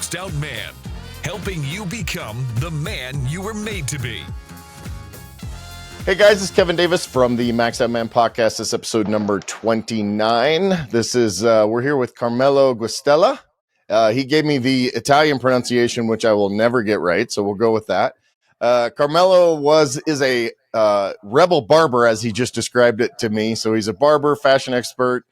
maxed out man, helping you become the man you were made to be. Hey guys, it's Kevin Davis from the Maxed Out Man podcast. This is episode number 29. This is, we're here with Carmelo Guastella. He gave me the Italian pronunciation, which I will never get right, so we'll go with that. Carmelo is a rebel barber, as he just described it to me. So he's a barber, fashion expert,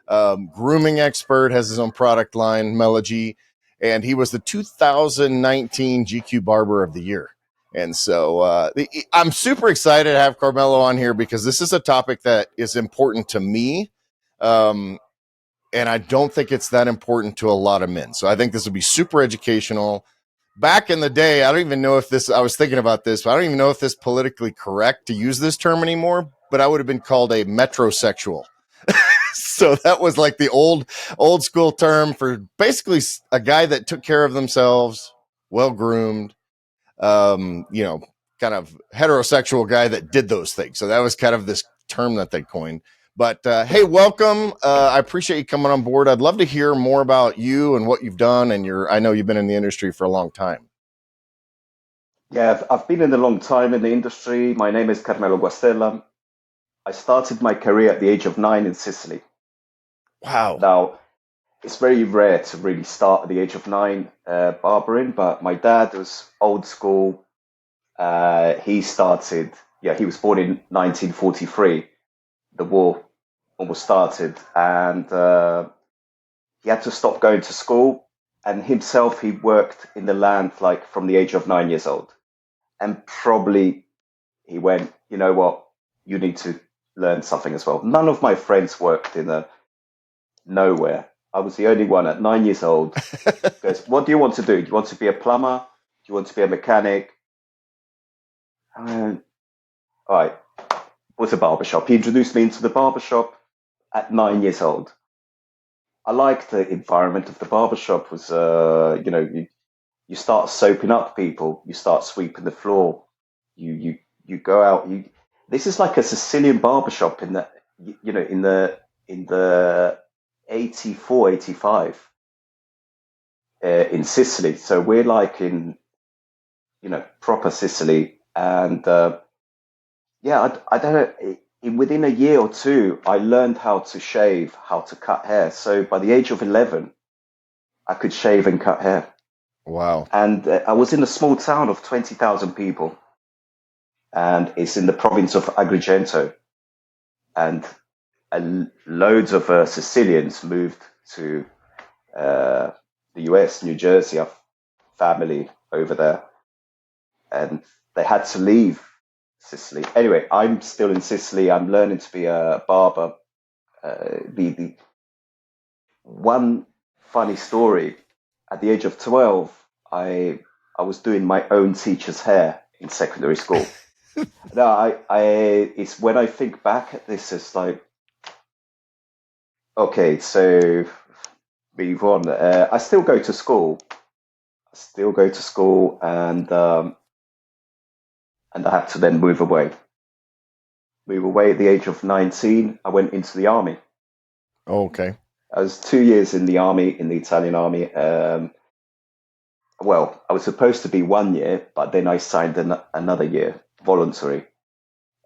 grooming expert, has his own product line, Melogy, and he was the 2019 GQ Barber of the Year. And so I'm super excited to have Carmelo on here because this is a topic that is important to me. And I don't think it's that important to a lot of men. So I think this will be super educational. Back in the day, I don't even know if this, I was thinking about this, but I don't even know if this is politically correct to use this term anymore, but I would have been called a metrosexual. So that was like the old school term for basically a guy that took care of themselves, well-groomed, kind of heterosexual guy that did those things. So that was kind of this term that they coined. But hey, welcome. I appreciate you coming on board. I'd love to hear more about you and what you've done. And I know you've been in the industry for a long time. Yeah, I've been in a long time in the industry. My name is Carmelo Guastella. I started my career at the age of 9 in Sicily. Wow. Now, it's very rare to really start at the age of 9 barbering, but my dad was old school. He was born in 1943. The war almost started, and he had to stop going to school. And himself, he worked in the land like from the age of 9 years old. And probably he went, you know what, you need to learn something as well. None of my friends worked in nowhere. I was the only one at 9 years old. Goes, what do you want to do? Do you want to be a plumber? Do you want to be a mechanic? All right. What's a barbershop? He introduced me into the barbershop at 9 years old. I liked the environment of the barbershop. Was you start soaping up people, you start sweeping the floor, you go out. This is like a Sicilian barbershop in the 84, 85 in Sicily. So we're like in proper Sicily, and I don't know. Within a year or two, I learned how to shave, how to cut hair. So by the age of 11, I could shave and cut hair. Wow. And I was in a small town of 20,000 people. And it's in the province of Agrigento. And loads of Sicilians moved to the US, New Jersey. I have family over there. And they had to leave Sicily. Anyway, I'm still in Sicily. I'm learning to be a barber. The one funny story, at the age of 12, I was doing my own teacher's hair in secondary school. No, it's when I think back at this, it's like, okay, so move on. I still go to school. And I had to then move away. Move away at the age of 19. I went into the army. Oh, okay. I was 2 years in the army, in the Italian army. Well, I was supposed to be 1 year, but then I signed another year, voluntary,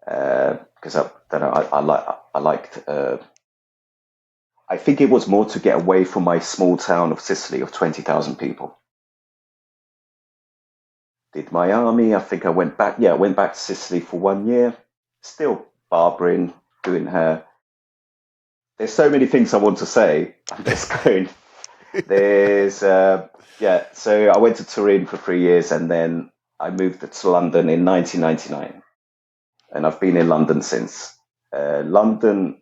because I liked. I think it was more to get away from my small town of Sicily of 20,000 people. Did my army. I think I went back. Yeah, I went back to Sicily for 1 year. Still barbering, doing hair. There's so many things I want to say. I'm just going. So I went to Turin for 3 years, and then I moved to London in 1999, and I've been in London since. London.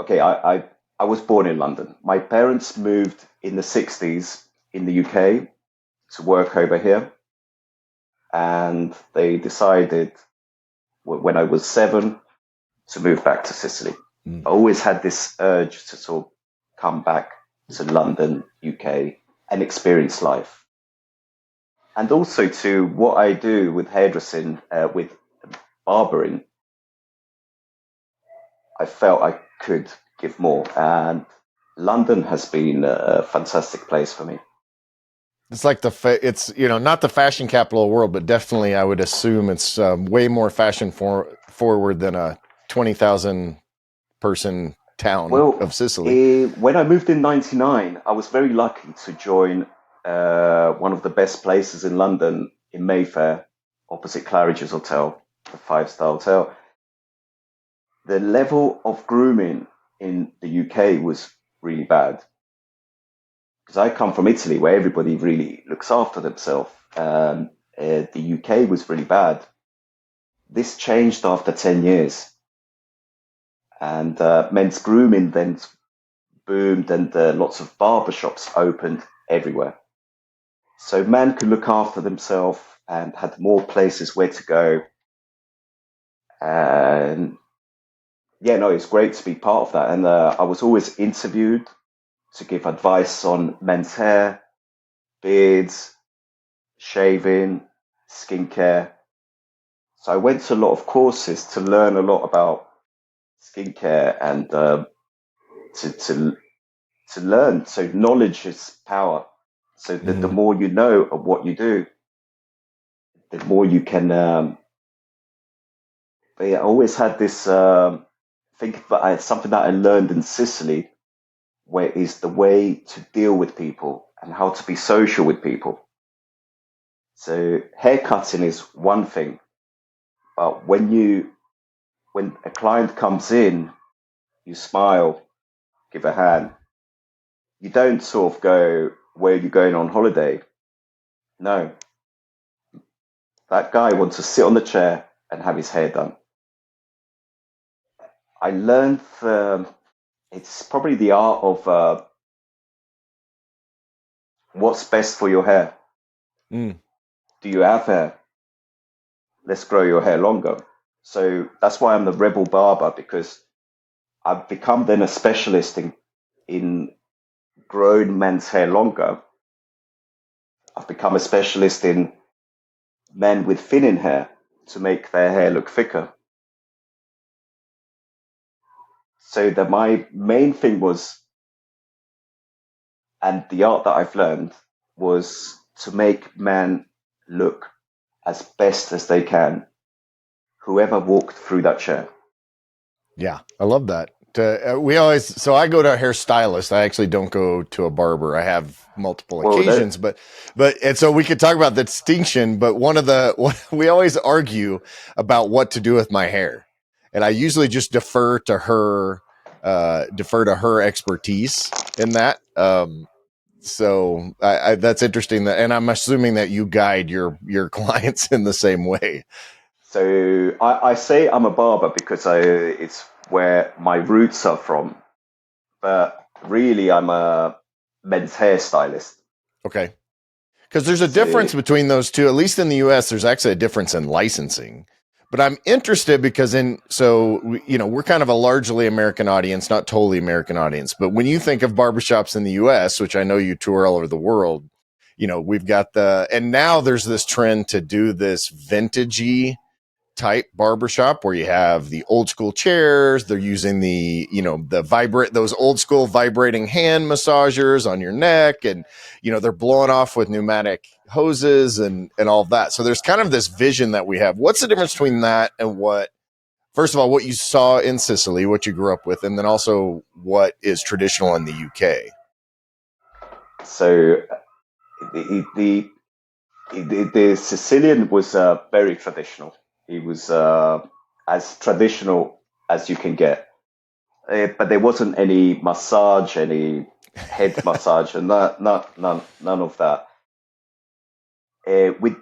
Okay, I was born in London. My parents moved in the 60s in the UK to work over here, and they decided when I was 7 to move back to Sicily. I always had this urge to sort of come back to London, UK, and experience life. And also to what I do with hairdressing, with barbering, I felt I could give more. And London has been a fantastic place for me. It's like it's not the fashion capital of the world, but definitely I would assume it's way more forward than a 20,000 person town Well, of Sicily. when I moved in '99, I was very lucky to join one of the best places in London, in Mayfair, opposite Claridge's Hotel, the five-star hotel. The level of grooming in the UK was really bad because I come from Italy, where everybody really looks after themselves. The UK was really bad. This changed after 10 years, and men's grooming then boomed, and lots of barbershops opened everywhere. So men could look after themselves and had more places where to go. And yeah, no, it's great to be part of that. And I was always interviewed to give advice on men's hair, beards, shaving, skincare. So I went to a lot of courses to learn a lot about skincare and to learn. So knowledge is power. So the more you know of what you do, the more you can. But yeah, I always had this think that something that I learned in Sicily, where is the way to deal with people and how to be social with people. So haircutting is one thing, but when a client comes in, you smile, give a hand. You don't sort of go, "Where are you going on holiday?" No, that guy wants to sit on the chair and have his hair done. I learned it's probably the art of what's best for your hair. Mm. Do you have hair? Let's grow your hair longer. So that's why I'm the rebel barber, because I've become then a specialist in growing men's hair longer. I've become a specialist in men with thinning hair to make their hair look thicker. So that my main thing was, and the art that I've learned was to make men look as best as they can, whoever walked through that chair. Yeah, I love that. So I go to a hairstylist. I actually don't go to a barber. I have multiple occasions, and so we could talk about the distinction. But we always argue about what to do with my hair, and I usually just defer to her expertise in that. So that's interesting. And I'm assuming that you guide your clients in the same way. So I say I'm a barber because it's where my roots are from, but really I'm a men's hairstylist. Okay. Because there's a difference between those two. At least in the US, there's actually a difference in licensing. But I'm interested because we're kind of a largely American audience, not totally American audience. But when you think of barbershops in the US, which I know you tour all over the world, we've got and now there's this trend to do this vintagey type barbershop where you have the old school chairs. They're using those old school vibrating hand massagers on your neck, and they're blowing off with pneumatic hoses and all of that. So there's kind of this vision that we have. What's the difference between that and first of all, what you saw in Sicily, what you grew up with, and then also what is traditional in the UK? So the Sicilian was very traditional. He was as traditional as you can get. But there wasn't any massage, any head massage, and none of that. With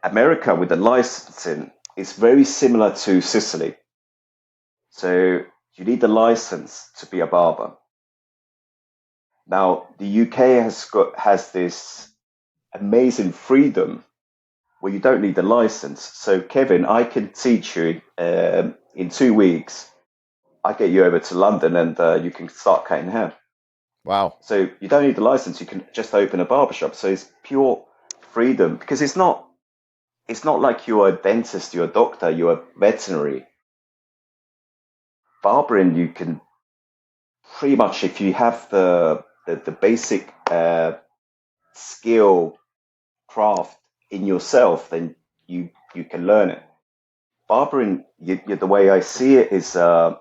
America, with the licensing, it's very similar to Sicily. So you need a license to be a barber. Now, the UK has this amazing freedom where you don't need a license. So, Kevin, I can teach you in 2 weeks. I get you over to London, and you can start cutting hair. Wow. So you don't need a license. You can just open a barbershop. So it's pure freedom, because it's not like you're a dentist, you're a doctor, you're a veterinary. Barbering, you can pretty much, if you have the basic skill, craft in yourself, then you can learn it. Barbering, the way I see it, is a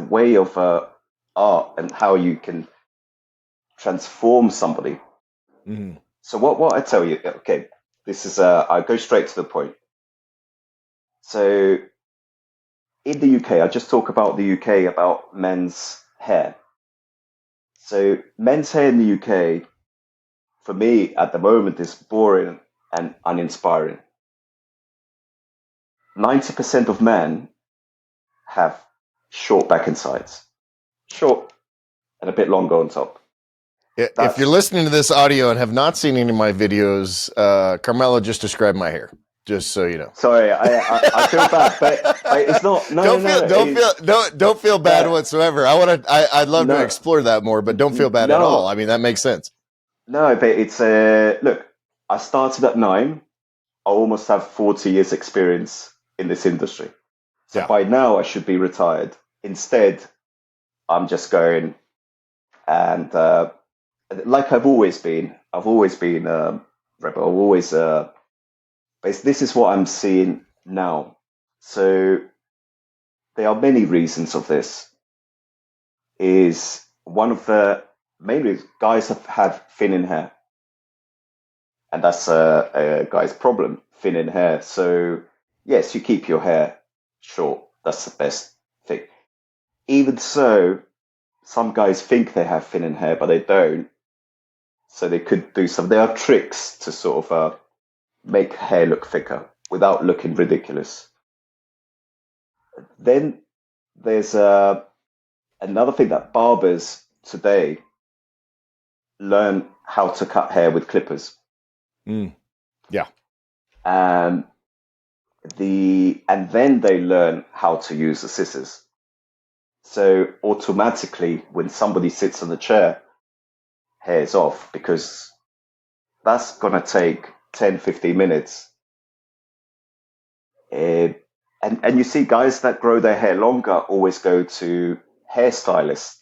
way of art and how you can transform somebody. Mm-hmm. So what I tell you, okay, this is I go straight to the point. So in the UK, I just talk about the UK, about men's hair. So men's hair in the UK, for me at the moment, is boring and uninspiring. 90% of men have short back and sides, short and a bit longer on top. If you're listening to this audio and have not seen any of my videos, Carmelo just described my hair. Just so you know. Sorry, I feel bad, but it's not. Don't feel bad whatsoever. I'd love to explore that more, but don't feel bad at all. I mean, that makes sense. No, but it's look. I started at 9. I almost have 40 years experience in this industry. So by now I should be retired. Instead, I'm just going and like I've always been rebel. I've always. But this is what I'm seeing now. So there are many reasons of this. Is one of the main reasons guys have had thinning hair. And that's a guy's problem, thinning hair. So yes, you keep your hair short. That's the best thing. Even so, some guys think they have thinning hair, but they don't. So they could do some. There are tricks to sort of make hair look thicker without looking ridiculous. Then there's another thing that barbers today learn how to cut hair with clippers. Yeah. And then they learn how to use the scissors. So automatically, when somebody sits on the chair, hair's off, because that's going to take 10, 15 minutes. And you see guys that grow their hair longer always go to hairstylists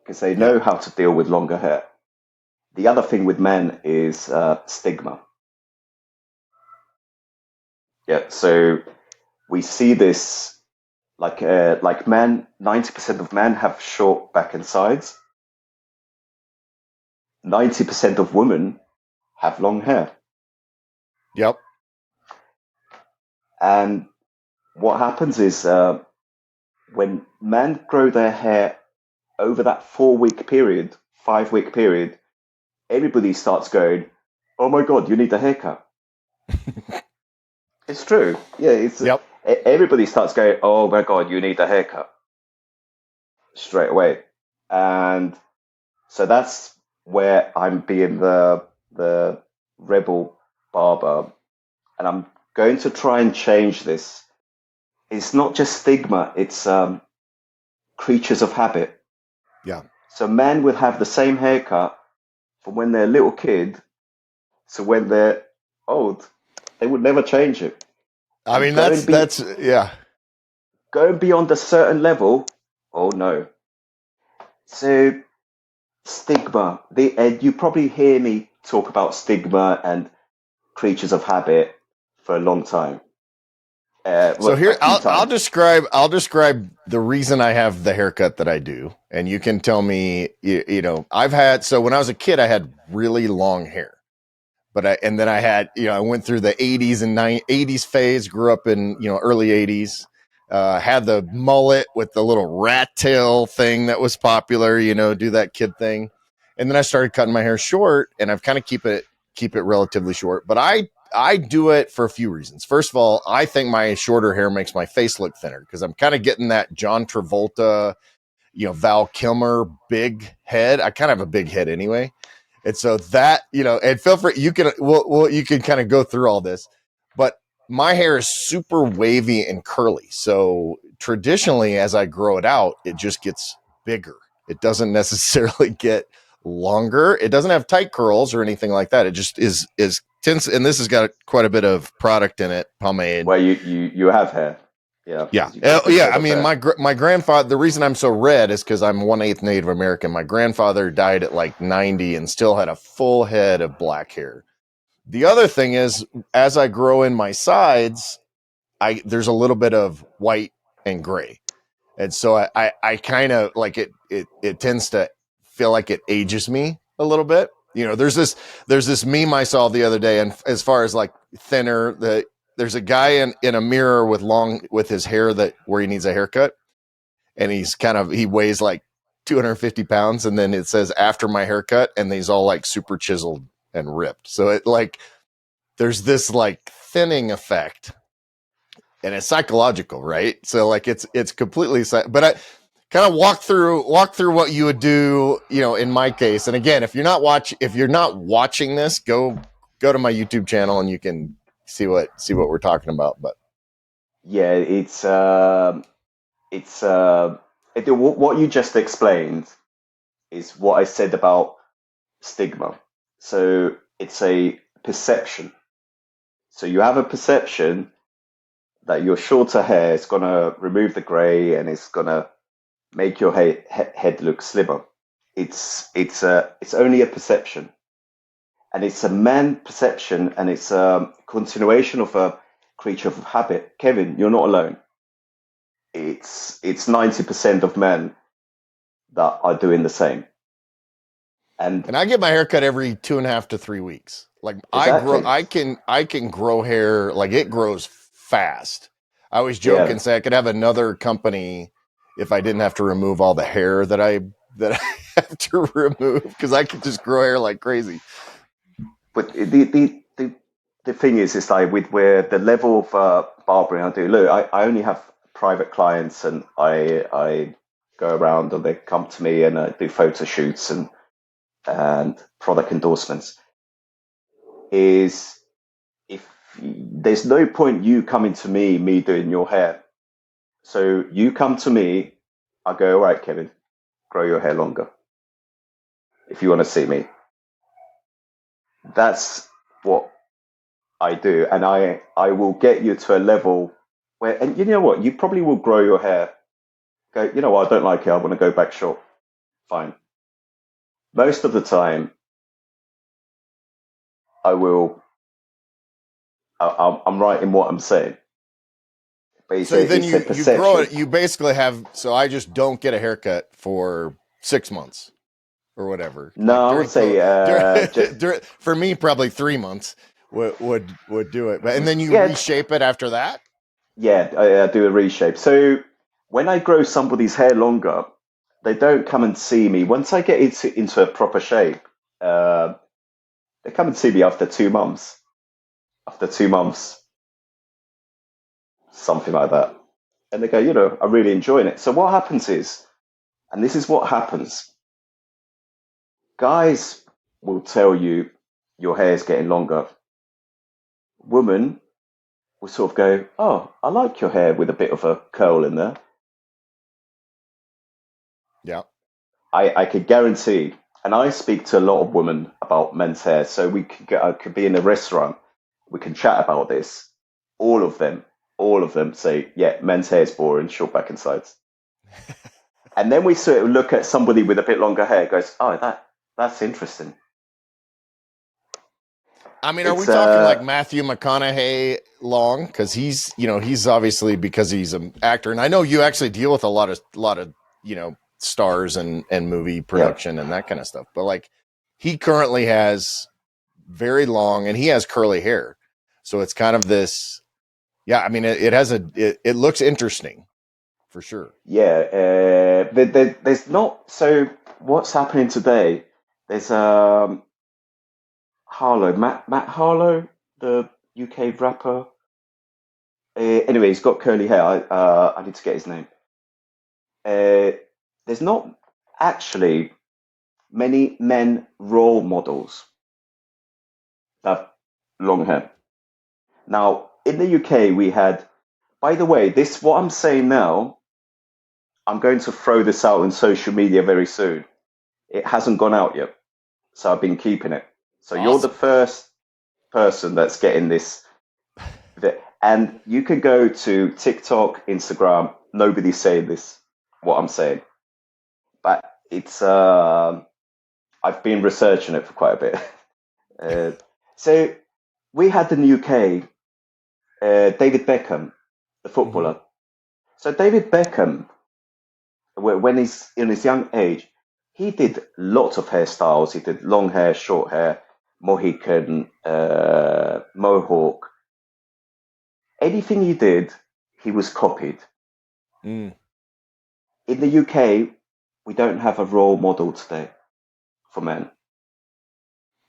because they know how to deal with longer hair. The other thing with men is stigma. Yeah, so we see this like men, 90% of men have short back and sides. 90% of women have long hair. Yep. And what happens is when men grow their hair over that 4-week period, 5-week period, everybody starts going, "Oh my God, you need a haircut." It's true. Yeah, everybody starts going, "Oh my God, you need a haircut," straight away. And so that's where I'm being the rebel barber, and I'm going to try and change this. It's not just stigma, it's creatures of habit. Yeah. So men would have the same haircut from when they're a little kid to when they're old. They would never change it. I mean, that's Going beyond a certain level, oh no. So stigma. And you probably hear me talk about stigma and creatures of habit for a long time. So here, I'll describe the reason I have the haircut that I do, and you can tell me. So when I was a kid, I had really long hair, then I had, I went through the 80s and 80s phase. Grew up in early 80s. Had the mullet with the little rat tail thing that was popular. Do that kid thing, and then I started cutting my hair short, and I've kind of keep it relatively short, but I do it for a few reasons. First of all, I think my shorter hair makes my face look thinner because I'm kind of getting that John Travolta, Val Kilmer big head. I kind of have a big head anyway. And so that, and feel free, you can kind of go through all this, but my hair is super wavy and curly. So traditionally, as I grow it out, it just gets bigger. It doesn't necessarily get longer. It doesn't have tight curls or anything like that. It just is tense, and this has got quite a bit of product in it, pomade. Well, you have hair. Yeah. Yeah. You got a good Yeah. head I of mean, hair. my grandfather, the reason I'm so red is because I'm 1/8 Native American. My grandfather died at like 90 and still had a full head of black hair. The other thing is, as I grow in my sides, there's a little bit of white and gray. And so I kind of like it tends to feel like it ages me a little bit. You know, there's this meme I saw the other day, and as far as like thinner, there's a guy in a mirror with his hair where he needs a haircut, and he weighs like 250 pounds, and then it says after my haircut, and he's all like super chiseled and ripped. So it like there's this like thinning effect, and it's psychological, right? So like it's completely, but I kind of walk through what you would do, you know, in my case. And again, if you're not watching this, go to my YouTube channel and you can see what we're talking about. But Yeah, what you just explained is what I said about stigma. So it's a perception. So you have a perception that your shorter hair is going to remove the gray and it's going to make your head look slimmer. It's only a perception, and it's a man perception, and it's a continuation of a creature of habit. Kevin, you're not alone. It's 90% of men that are doing the same. And I get my hair cut every 2.5 to 3 weeks. Like exactly, I can grow hair, like it grows fast. I always joke yeah. and say I could have another company if I didn't have to remove all the hair that I have to remove, because I could just grow hair like crazy. But the thing is, it's like with where the level of barbering I do. Look, I only have private clients, and I go around and they come to me and I do photo shoots and product endorsements. Is if there's no point you coming to me doing your hair. So you come to me, I go, all right, Kevin, grow your hair longer if you want to see me. That's what I do, and I will get you to a level where, and you know what, you probably will grow your hair. Go, you know what, I don't like it. I want to go back short. Fine. Most of the time, I will. I'm right in what I'm saying. But So then it's a you grow perception. it. You basically have. So I just don't get a haircut for 6 months or whatever. Like No, I would say just for me, probably 3 months would do it. But and then you yeah, reshape it after that. yeah. I do a reshape. So when I grow somebody's hair longer, they don't come and see me. Once I get into a proper shape, uh, they come and see me after 2 months. After 2 months, something like that. And they go, you know, I'm really enjoying it. So what happens is, and this is what happens, guys will tell you your hair's getting longer. Women will sort of go, oh, I like your hair with a bit of a curl in there. Yeah. I could guarantee, and I speak to a lot of women about men's hair. So I could be in a restaurant, we can chat about this. All of them say, yeah, men's hair is boring, short back and sides. And then we sort of look at somebody with a bit longer hair, goes, oh, that's interesting. I mean, are we It's talking like Matthew McConaughey long? Because he's obviously, because he's an actor, and I know you actually deal with a lot of stars and movie yeah, production and that kind of stuff. But like, he currently has very long, and he has curly hair, so it's kind of this. Yeah, I mean, it looks interesting for sure. yeah. There's not. So what's happening today? There's Harlow, Matt Harlow, the UK rapper. Anyway, he's got curly hair. I need to get his name. There's not actually many men role models that have long hair. Now, in the UK, we had. By the way, this what I'm saying now. I'm going to throw this out on social media very soon. It hasn't gone out yet, so I've been keeping it. So you're the Awesome. first person that's getting this. And you can go to TikTok, Instagram. Nobody's saying this, what I'm saying, but it's. I've been researching it for quite a bit. So we had in the UK David Beckham, the footballer. So David Beckham, when he's in his young age, he did lots of hairstyles. He did long hair, short hair, Mohican, Mohawk. Anything he did, he was copied. Mm. In the UK, we don't have a role model today for men.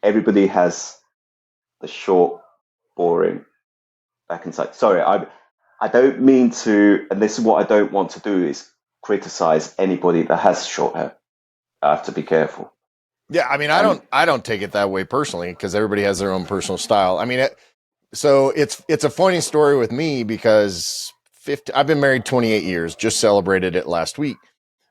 Everybody has the short, boring, back inside. Sorry, I don't mean to, and this is what I don't want to do, is criticize anybody that has short hair. I have to be careful. Yeah, I mean, I don't take it that way personally because everybody has their own personal style. I mean, so it's a funny story with me because I've been married 28 years, just celebrated it last week.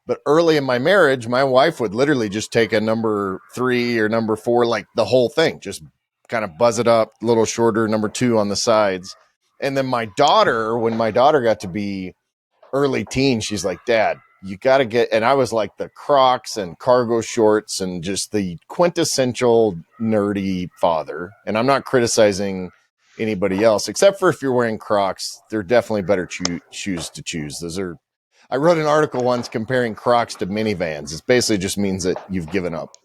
But early in my marriage, my wife would literally just take a number 3 or number 4, like the whole thing, just kind of buzz it up, a little shorter, number 2 on the sides. And then my daughter, when my daughter got to be early teen, she's like, Dad, you got to get, and I was like the Crocs and cargo shorts and just the quintessential nerdy father. And I'm not criticizing anybody else, except for if you're wearing Crocs, they're definitely better shoes to choose. I wrote an article once comparing Crocs to minivans. It basically just means that you've given up.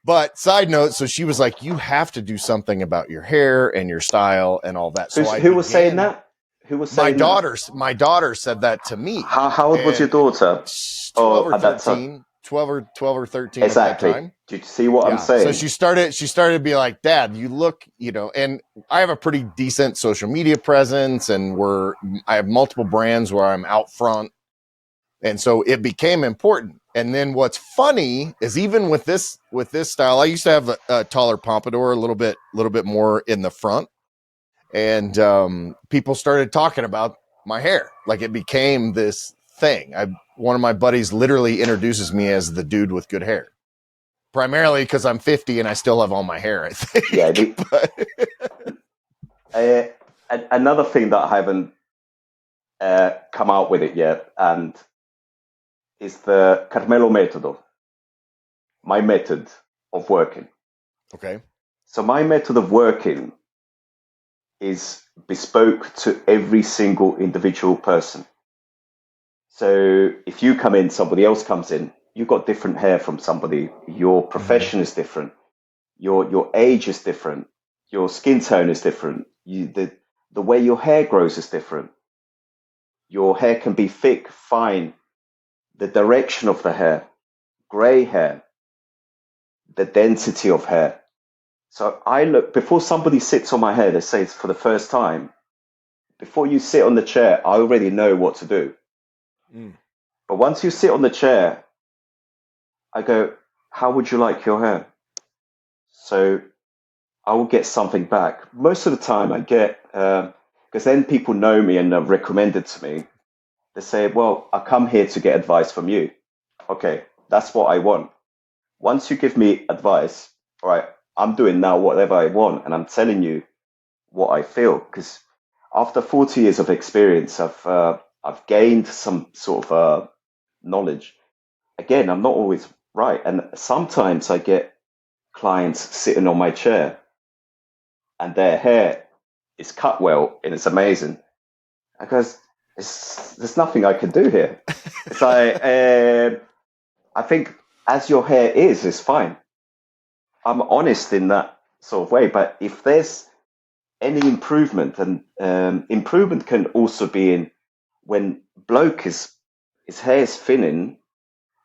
But side note, so she was like, you have to do something about your hair and your style and all that. Who was saying that? Who was saying that? My daughter said that to me. How old was your daughter? 12 or 13. 12 or 13 exactly. At that time. Did you see what I'm saying? So she started to be like, Dad, you look, and I have a pretty decent social media presence and I have multiple brands where I'm out front. And so it became important. And then what's funny is even with this style, I used to have a taller pompadour, a little bit more in the front. And people started talking about my hair. Like it became this thing. One of my buddies literally introduces me as the dude with good hair. Primarily because I'm 50 and I still have all my hair, I think. Yeah. Another thing that I haven't come out with it yet, and is the Carmelo metodo. My method of working. Okay. So my method of working is bespoke to every single individual person. So if you come in, somebody else comes in, you've got different hair from somebody. Your profession is different. Your age is different. Your skin tone is different. The way your hair grows is different. Your hair can be thick, fine. The direction of the hair, gray hair, the density of hair. So I look, before somebody sits on my hair, they say it's for the first time. Before you sit on the chair, I already know what to do. But once you sit on the chair, I go, how would you like your hair? So I will get something back. Most of the time I get, because then people know me and have recommended to me. They say, well, I come here to get advice from you. Okay, that's what I want. Once you give me advice, all right, I'm doing now whatever I want, and I'm telling you what I feel. Because after 40 years of experience, I've gained some sort of knowledge. Again, I'm not always right, and sometimes I get clients sitting on my chair, and their hair is cut well, and it's amazing. Because there's nothing I can do here. It's like, I think as your hair is, it's fine. I'm honest in that sort of way. But if there's any improvement, and improvement can also be in when his hair is thinning,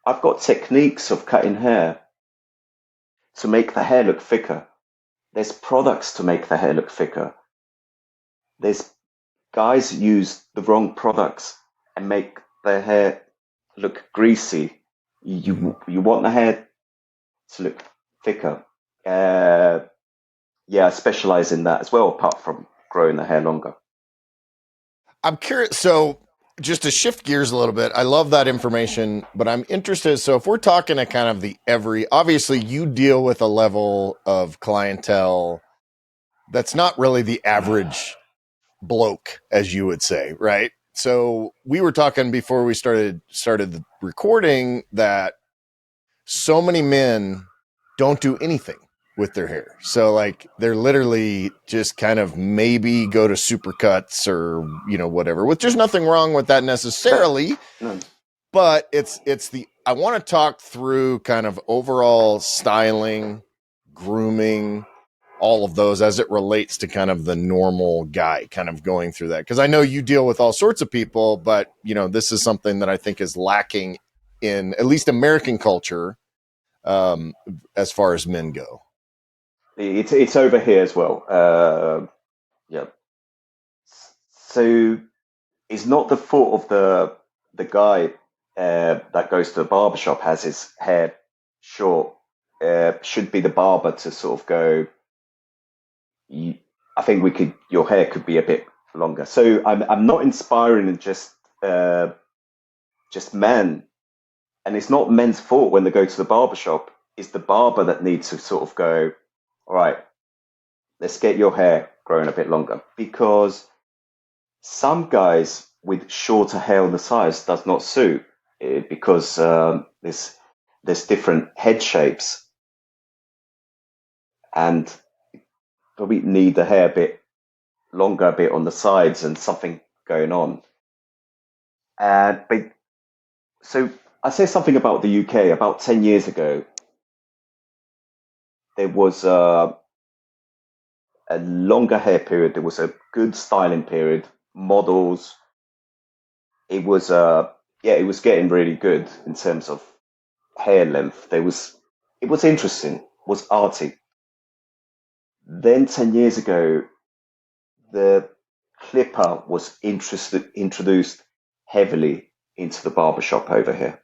I've got techniques of cutting hair to make the hair look thicker. There's products to make the hair look thicker. There's guys use the wrong products and make their hair look greasy. You want the hair to look thicker. I specialize in that as well, apart from growing the hair longer. I'm curious. So just to shift gears a little bit, I love that information, but I'm interested. So if we're talking at kind of obviously you deal with a level of clientele that's not really the average bloke, as you would say, right? So we were talking before we started the recording that so many men don't do anything with their hair. So like they're literally just kind of maybe go to supercuts or, you know, whatever, which there's nothing wrong with that necessarily. No. But I want to talk through kind of overall styling, grooming, all of those as it relates to kind of the normal guy kind of going through that. Because I know you deal with all sorts of people, but, you know, this is something that I think is lacking in at least American culture as far as men go. It's over here as well. Yeah. So it's not the fault of the guy that goes to the barbershop, has his hair short. Should be the barber to sort of go, I think your hair could be a bit longer. So I'm not inspiring just men, and it's not men's fault when they go to the barbershop. It's the barber that needs to sort of go, all right, let's get your hair growing a bit longer, because some guys with shorter hair on the sides does not suit because there's different head shapes, and probably need the hair a bit longer, a bit on the sides, and something going on. But so I say something about the UK. About 10 years ago, there was a longer hair period. There was a good styling period. Models. It was it was getting really good in terms of hair length. It was interesting. It was arty. Then 10 years ago, the clipper was introduced heavily into the barbershop over here.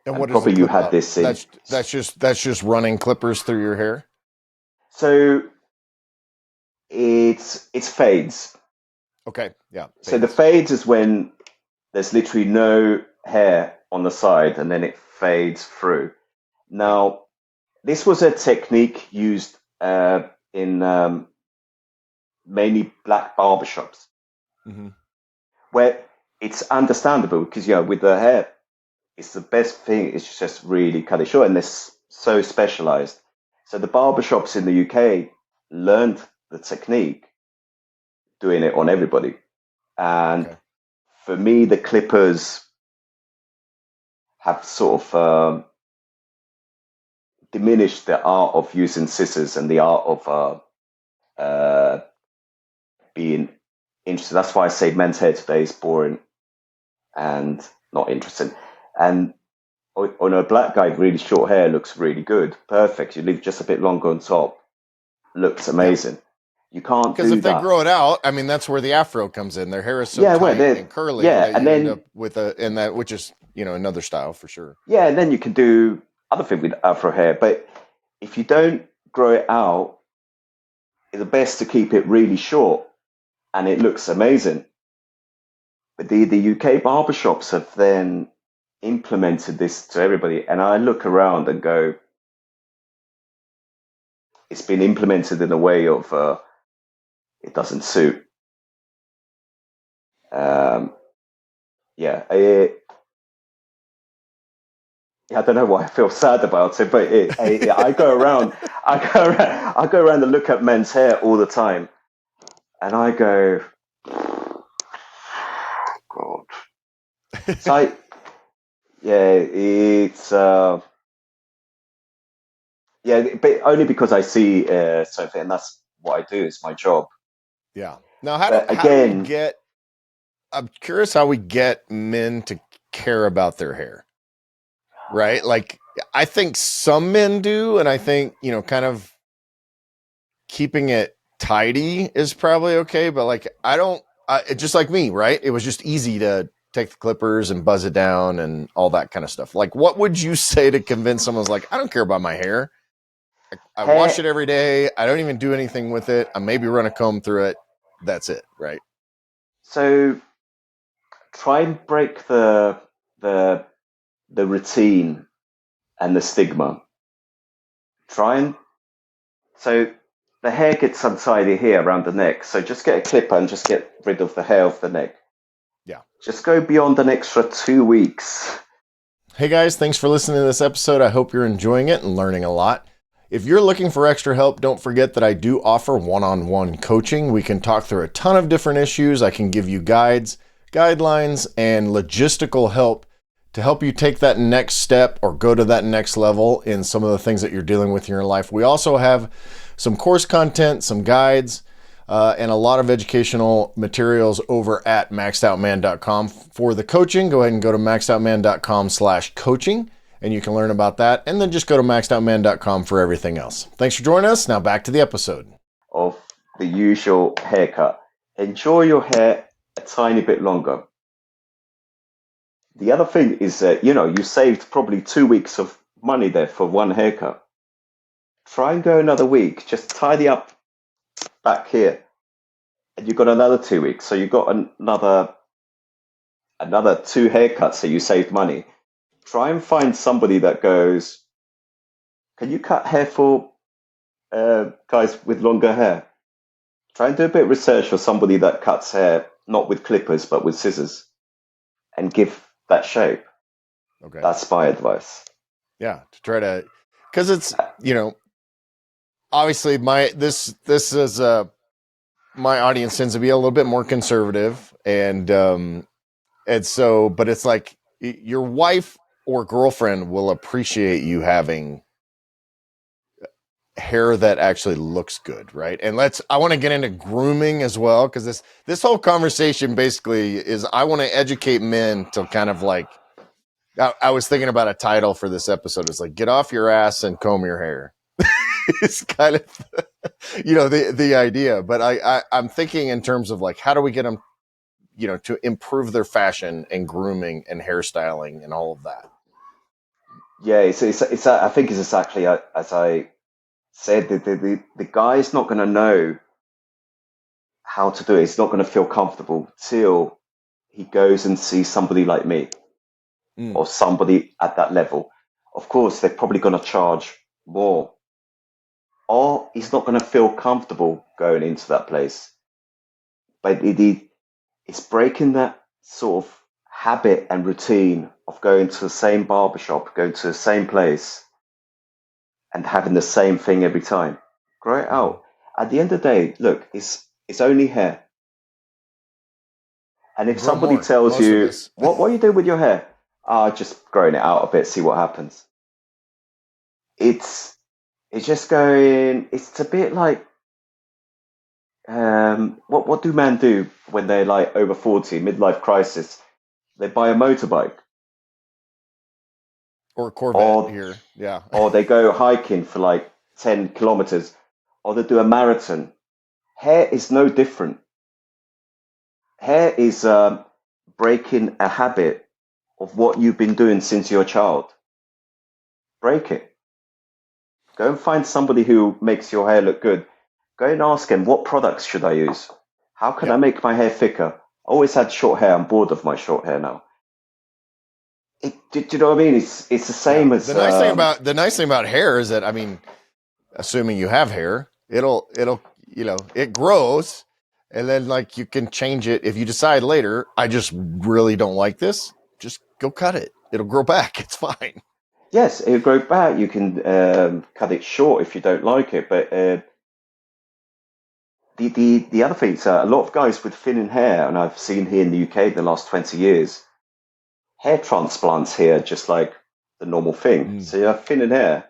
And what probably is you had this in. That's just running clippers through your hair. So it's fades. Okay, yeah. Fades. So the fades is when there's literally no hair on the side, and then it fades through. Now, this was a technique used in mainly black barbershops, where it's understandable because with the hair, it's the best thing. It's just really cut it short, and they're so specialized. So the barbershops in the UK learned the technique, doing it on everybody. And for me, the clippers have sort of diminished the art of using scissors and the art of being interested. That's why I say men's hair today is boring and not interesting. And on a black guy, really short hair looks really good, perfect. You leave just a bit longer on top, looks amazing. You can't do that. Because if they grow it out, I mean, that's where the afro comes in. Their hair is so tight and curly that and you end up with which is, another style for sure. Yeah, and then you can do other things with afro hair. But if you don't grow it out, it's the best to keep it really short, and it looks amazing. But the UK barbershops have then implemented this to everybody, and I look around and go, it's been implemented in a way of it doesn't suit. I don't know why I feel sad about it, but I go around and look at men's hair all the time, and I go, God. So it's but only because I see something, and that's what I do. It's my job. Yeah. Now, how do we get? I'm curious how we get men to care about their hair, right? Like, I think some men do, and I think kind of keeping it tidy is probably okay. But like, I don't. Just like me, right? It was just easy to take the clippers and buzz it down and all that kind of stuff. Like, what would you say to convince someone's like, I don't care about my hair. I wash it every day. I don't even do anything with it. I maybe run a comb through it. That's it, right? So try and break the routine and the stigma. So the hair gets untidy here around the neck. So just get a clipper and just get rid of the hair off the neck. Yeah. Just go beyond an extra 2 weeks. Hey guys, thanks for listening to this episode. I hope you're enjoying it and learning a lot. If you're looking for extra help, don't forget that I do offer one-on-one coaching. We can talk through a ton of different issues. I can give you guides, guidelines, and logistical help to help you take that next step or go to that next level in some of the things that you're dealing with in your life. We also have some course content, some guides, and a lot of educational materials over at maxedoutman.com. For the coaching, go ahead and go to maxedoutman.com/coaching, and you can learn about that. And then just go to maxedoutman.com for everything else. Thanks for joining us. Now back to the episode. Of the usual haircut. Enjoy your hair a tiny bit longer. The other thing is that, you saved probably 2 weeks of money there for one haircut. Try and go another week. Just tidy up back here. And you've got another 2 weeks. So you've got another 2 haircuts that you saved money. Try and find somebody that goes, can you cut hair for guys with longer hair? Try and do a bit of research for somebody that cuts hair, not with clippers, but with scissors, and give that shape. Okay. That's my advice. Yeah, to try to, because it's, obviously this is my audience tends to be a little bit more conservative, and so, but it's like your wife or girlfriend will appreciate you having hair that actually looks good, right? And I want to get into grooming as well, because this whole conversation basically is I want to educate men to kind of like, I was thinking about a title for this episode. It's like, get off your ass and comb your hair. It's kind of, the idea, but I'm thinking in terms of like, how do we get them, to improve their fashion and grooming and hairstyling and all of that? Yeah, it's I think it's exactly as I said. The guy's not going to know how to do it. He's not going to feel comfortable till he goes and sees somebody like me or somebody at that level. Of course, they're probably going to charge more, or he's not going to feel comfortable going into that place. But it's breaking that sort of habit and routine of going to the same barbershop, going to the same place, and having the same thing every time. Grow it out. At the end of the day, look, it's only hair. And if somebody tells you, what are you doing with your hair? Just growing it out a bit, see what happens. It's just going, it's a bit like, what do men do when they're like over 40, midlife crisis? They buy a motorbike. Or a Corvette here, yeah. Or they go hiking for like 10 kilometers, or they do a marathon. Hair is no different. Hair is breaking a habit of what you've been doing since you're a child. Break it. Go and find somebody who makes your hair look good. Go and ask him, what products should I use? How can I make my hair thicker? I always had short hair. I'm bored of my short hair now. Do you know what I mean? It's the same as the nice thing about hair is that, I mean, assuming you have hair, it'll it grows, and then like you can change it if you decide later. I just really don't like this. Just go cut it. It'll grow back. It's fine. Yes, it'll grow back. You can cut it short if you don't like it. But the other thing is a lot of guys with thinning hair, and I've seen here in the UK in the last 20 years. Hair transplants here, just like the normal thing. So you have thinning hair,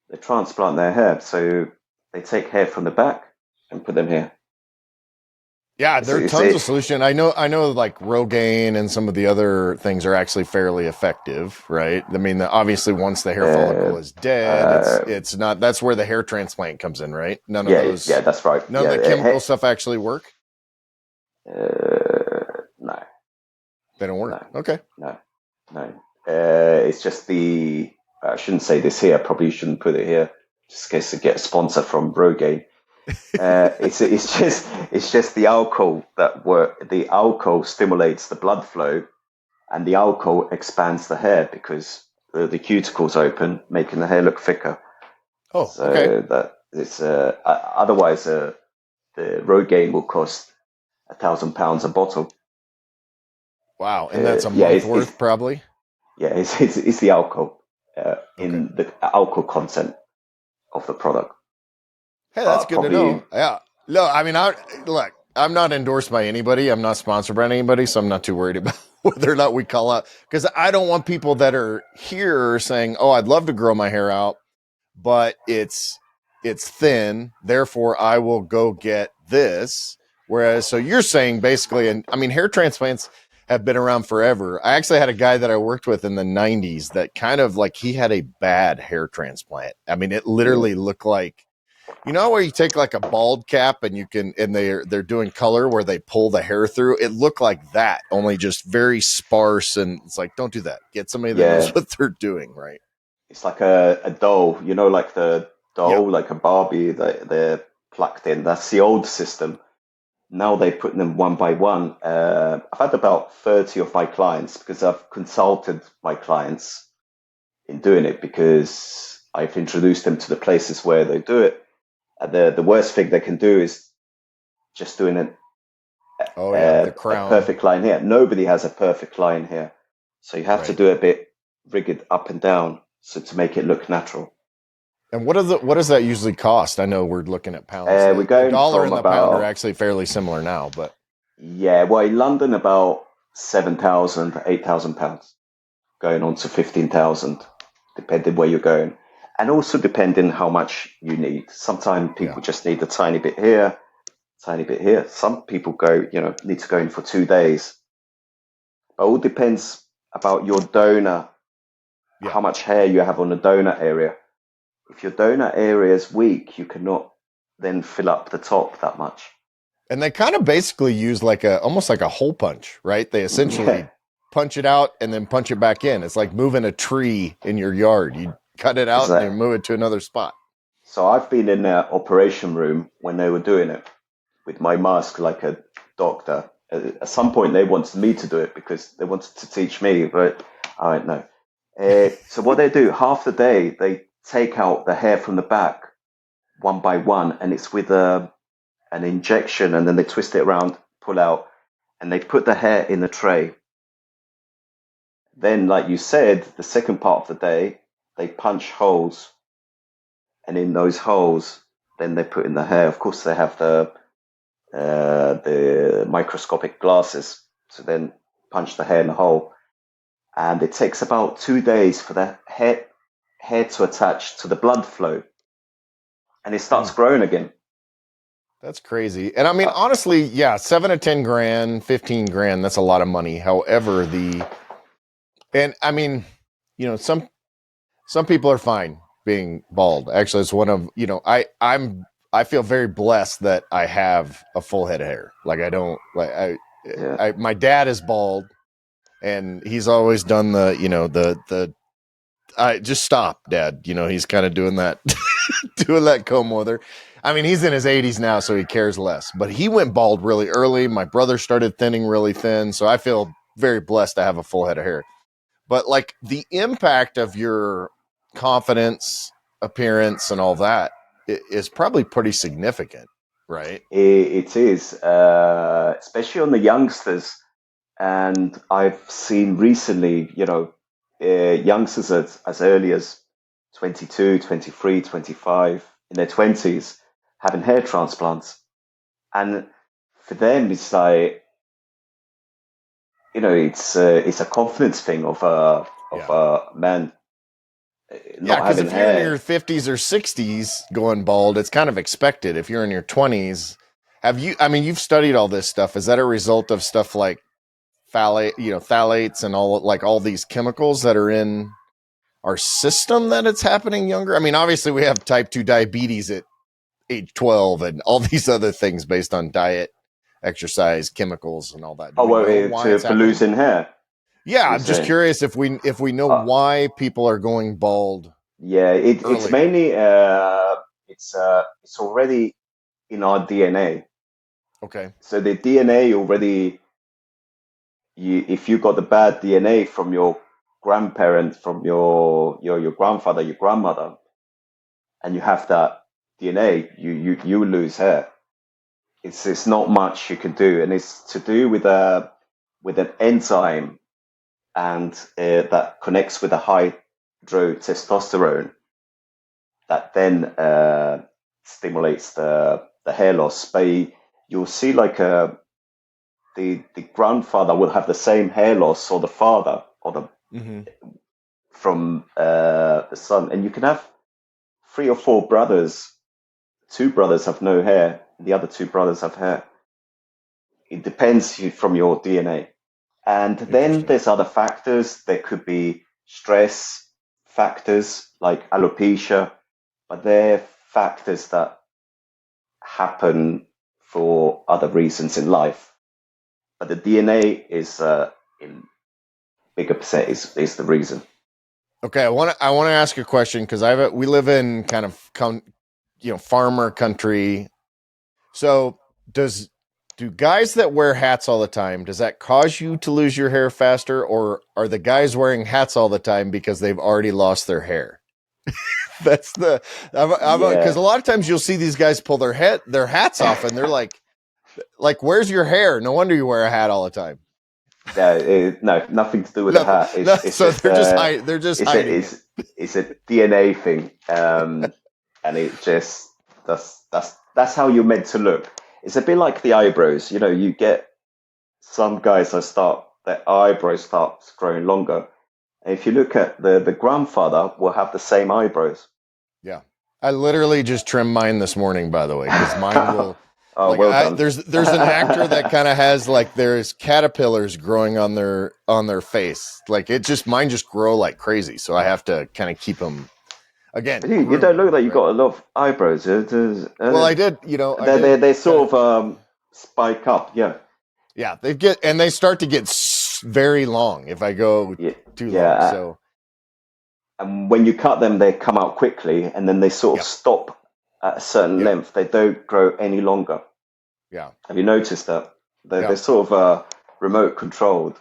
they transplant their hair. So they take hair from the back and put them here. Yeah, there are tons of solutions. I know like Rogaine and some of the other things are actually fairly effective, right? I mean, obviously once the hair follicle is dead, it's not, that's where the hair transplant comes in, right? None of those. Yeah, that's right. None of the chemical stuff actually work? No. They don't work? No. Okay. No. It's just I shouldn't say this here. I probably shouldn't put it here, just in case I get a sponsor from Rogaine. It's just the alcohol the alcohol stimulates the blood flow, and the alcohol expands the hair because the cuticles open, making the hair look thicker. Oh, so okay. It's otherwise the Rogaine will cost £1,000 a bottle. Wow, and that's a Yeah, month worth, probably. Yeah, it's the alcohol Okay. in the alcohol content of the product. Hey, that's good to Probably, know. Yeah. No, I mean, look, I'm not endorsed by anybody. I'm not sponsored by anybody, so I'm not too worried about whether or not we call out, because I don't want people that are here saying, "Oh, I'd love to grow my hair out, but it's thin, therefore I will go get this." Whereas, so you're saying basically, and I mean, hair transplants have been around forever. I actually had a guy that I worked with in the 90s that kind of like, he had a bad hair transplant. I mean, it literally looked like, you know, where you take like a bald cap and you can, and they're doing color where they pull the hair through. It looked like that, only just very sparse. And it's like, don't do that. Get somebody that knows what they're doing, right? it's like a doll, you know, like the Yeah. doll, like a Barbie that they're plugged in. That's the old system. Now they put them one by one. I've had about 30 of my clients, because I've consulted my clients in doing it, because I've introduced them to the places where they do it. And the worst thing they can do is just doing The a crown. perfect line here. Nobody has a perfect line here. So you have to do a bit rigged up and down, so to make it look natural. And what does that usually cost? I know we're looking at pounds. We're going the dollar from and the pound are actually fairly similar now, but well, in London about £7,000, £8,000, going on to 15,000, depending where you're going, and also depending how much you need. Sometimes people just need a tiny bit here, tiny bit here. Some people need to go in for 2 days. It all depends about your donor, how much hair you have on the donor area. If your donor area is weak, you cannot then fill up the top that much. And they kind of basically use almost like a hole punch, right? They essentially punch it out and then punch it back in. It's like moving a tree in your yard. You cut it out and then move it to another spot. So I've been in an operation room when they were doing it with my mask like a doctor. At some point, they wanted me to do it because they wanted to teach me, but I don't know. So what they do, half the day, they take out the hair from the back one by one, and it's with an injection, and then they twist it around, pull out, and they put the hair in the tray. Then, like you said, the second part of the day, they punch holes, and in those holes, then they put in the hair. Of course, they have the microscopic glasses to then punch the hair in the hole. And it takes about 2 days for the hair to attach to the blood flow. And it starts growing again. That's crazy. And I mean, honestly, 7 to 10 grand, 15 grand, that's a lot of money. However, and I mean, you know, some people are fine being bald. Actually, it's one of, you know, I feel very blessed that I have a full head of hair. Like my dad is bald, and he's always done just stop, Dad. You know, he's kind of doing that, doing that comb over. I mean, he's in his 80s now, so he cares less. But he went bald really early. My brother started thinning really thin, so I feel very blessed to have a full head of hair. But like the impact of your confidence, appearance, and all that is probably pretty significant, right? It is, especially on the youngsters. And I've seen recently, youngsters as early as 22, 23, 25, in their 20s, having hair transplants. And for them, it's like, it's a confidence thing of a man not because having if you're in hair. your 50s or 60s going bald, it's kind of expected. If you're in your 20s, you've studied all this stuff. Is that a result of stuff like phthalates and all these chemicals that are in our system that it's happening younger? I mean, obviously we have type 2 diabetes at age 12 and all these other things based on diet, exercise, chemicals, and all that. For losing hair. Yeah, I'm just curious if we know why people are going bald. Yeah, it's mainly it's already in our DNA. Okay. So the DNA already, if you got the bad DNA from your grandparent, from your grandfather, your grandmother, and you have that DNA, you will lose hair. It's not much you can do, and it's to do with an enzyme and that connects with a hydrotestosterone that then stimulates the hair loss. But you'll see like the grandfather will have the same hair loss, or the father, or the Mm-hmm. from the son, and you can have 3 or 4 brothers. 2 brothers have no hair, the other 2 brothers have hair. It depends from your DNA. And then Interesting. there's other factors. There could be stress factors like alopecia, but they're factors that happen for other reasons in life. But the DNA is in bigger percent is the reason. Okay, I want to ask a question because we live in kind of farmer country. So do guys that wear hats all the time, does that cause you to lose your hair faster, or are the guys wearing hats all the time because they've already lost their hair? That's because a lot of times you'll see these guys pull their hats off and they're like, where's your hair? No wonder you wear a hat all the time. No, nothing to do with the hat. So they're just hiding it. It's a DNA thing, and it just that's how you're meant to look. It's a bit like the eyebrows. You get some guys their eyebrows start growing longer. And if you look at the grandfather, will have the same eyebrows. Yeah, I literally just trimmed mine this morning, by the way, because mine will. Oh, well done. There's an actor that kind of has there's caterpillars growing on their face. Mine just grow like crazy. So I have to kind of keep them again. You don't look like you got a lot of eyebrows. Well, I did, they sort of spike up. Yeah. Yeah. They start to get very long if I go too long. So. And when you cut them, they come out quickly, and then they sort of stop at a certain length. They don't grow any longer. Yeah. Have you noticed that? They're sort of remote controlled.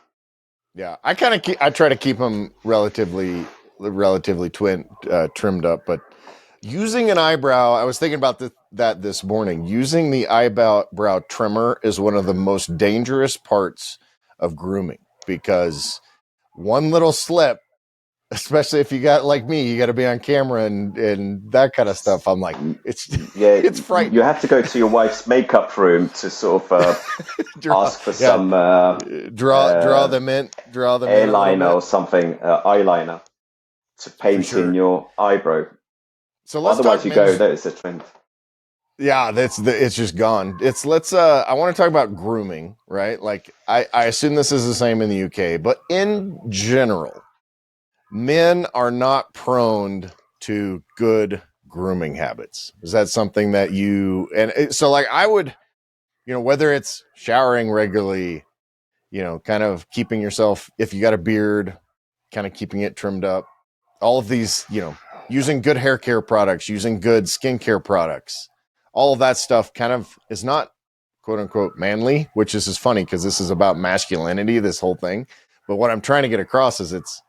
Yeah. I try to keep them relatively trimmed up, but using an eyebrow, I was thinking about that this morning. Using the eyebrow trimmer is one of the most dangerous parts of grooming, because one little slip, especially if you got like me, you got to be on camera and that kind of stuff. I'm like, it's frightening. You have to go to your wife's makeup room to sort of ask for some draw them in eyeliner or something, eyeliner to paint in your eyebrow. So otherwise, that is a trend. Yeah, it's just gone. I want to talk about grooming, right? Like I assume this is the same in the UK, but in general, men are not prone to good grooming habits. Is that something that I would, whether it's showering regularly, kind of keeping yourself, if you got a beard, kind of keeping it trimmed up, all of these, using good hair care products, using good skincare products, all of that stuff kind of is not quote unquote manly, which is funny because this is about masculinity, this whole thing. But what I'm trying to get across is it's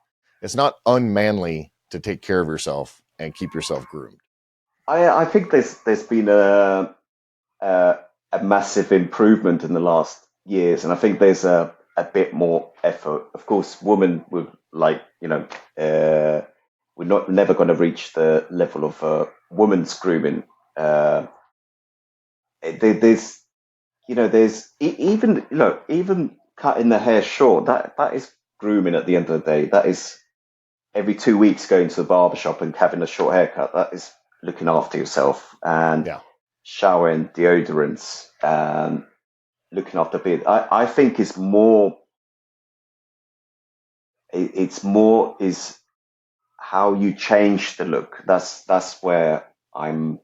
not unmanly to take care of yourself and keep yourself groomed. I think there's been a massive improvement in the last years, and I think there's a bit more effort. Of course, women would we're never going to reach the level of women's grooming. There's even cutting the hair short. That is grooming at the end of the day. That is every 2 weeks going to the barbershop and having a short haircut. That is looking after yourself and showering, deodorants, and looking after beard. I think it's more is how you change the look. That's where I'm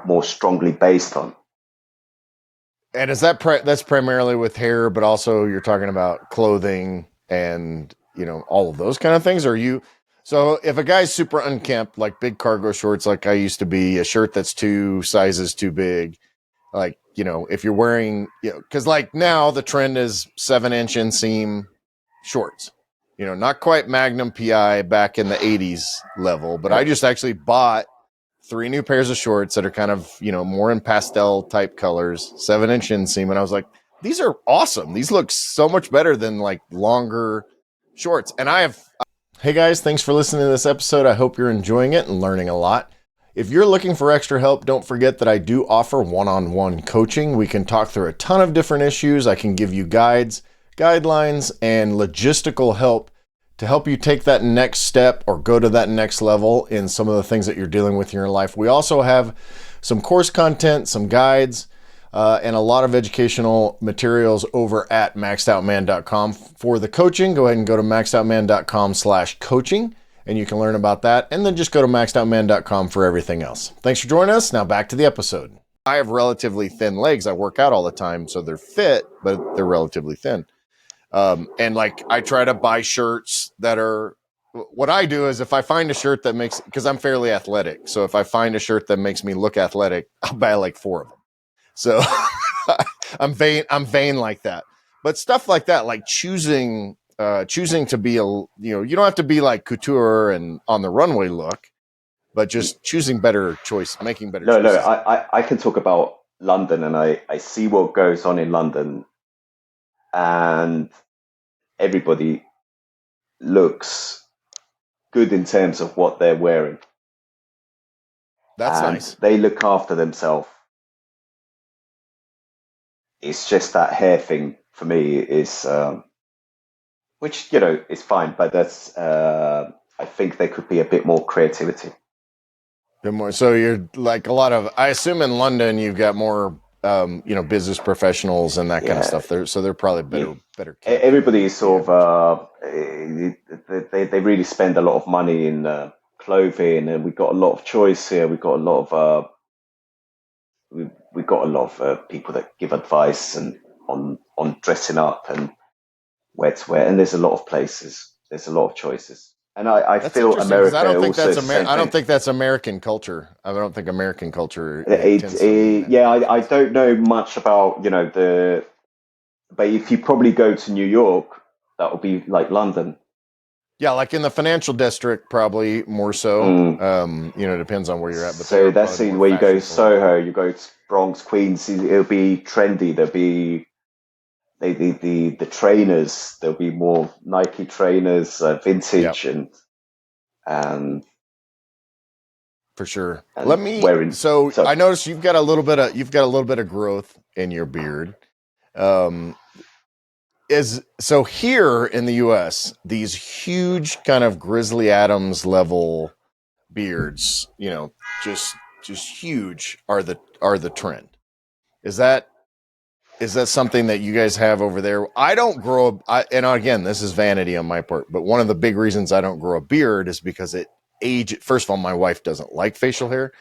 more strongly based on. And is that's primarily with hair, but also you're talking about clothing and all of those kind of things? So if a guy's super unkempt, like big cargo shorts, like I used to be, a shirt that's 2 sizes too big, like if you're wearing, because like now the trend is 7-inch inseam shorts, not quite Magnum PI back in the 80s level, but I just actually bought 3 new pairs of shorts that are kind of, more in pastel type colors, 7-inch inseam. And I was like, these are awesome. These look so much better than like longer shorts. And hey guys, thanks for listening to this episode. I hope you're enjoying it and learning a lot. If you're looking for extra help, don't forget that I do offer one-on-one coaching. We can talk through a ton of different issues. I can give you guides, guidelines, and logistical help to help you take that next step or go to that next level in some of the things that you're dealing with in your life. We also have some course content, some guides, and a lot of educational materials over at maxedoutman.com. For the coaching, go ahead and go to maxedoutman.com/coaching, and you can learn about that. And then just go to maxedoutman.com for everything else. Thanks for joining us. Now back to the episode. I have relatively thin legs. I work out all the time, so they're fit, but they're relatively thin. And like I try to buy shirts that are, what I do is if I find a shirt that because I'm fairly athletic. So if I find a shirt that makes me look athletic, I'll buy like 4 of them. So I'm vain like that. But stuff like that, like choosing to be you don't have to be like couture and on the runway look, but just choosing better choice, making better choices. No, I can talk about London, and I see what goes on in London. And everybody looks good in terms of what they're wearing. That's and nice. They look after themselves. It's just that hair thing for me is, which, is fine, but that's, I think there could be a bit more creativity. So you're like I assume in London you've got more business professionals and that kind of stuff. They're probably better. Everybody is sort of, they really spend a lot of money in clothing, and we've got a lot of choice here. We've got a lot of, we've got a lot of people that give advice and on dressing up and where to wear. And there's a lot of places. There's a lot of choices. And I feel America I don't think also. I don't think that's American culture. I don't think American culture. I don't know much about but if you probably go to New York, that would be like London. Yeah, like in the financial district, probably more so. Depends on where you're at. But so that's where you go Soho, you go to Bronx, Queens. It'll be trendy. There'll be the trainers. There'll be more Nike trainers, vintage, and for sure. And I noticed you've got a little bit of growth in your beard. So here in the US, these huge kind of Grizzly Adams level beards, just huge are the trend. Is that something that you guys have over there? I don't grow and again, this is vanity on my part, but one of the big reasons I don't grow a beard is because first of all, my wife doesn't like facial hair,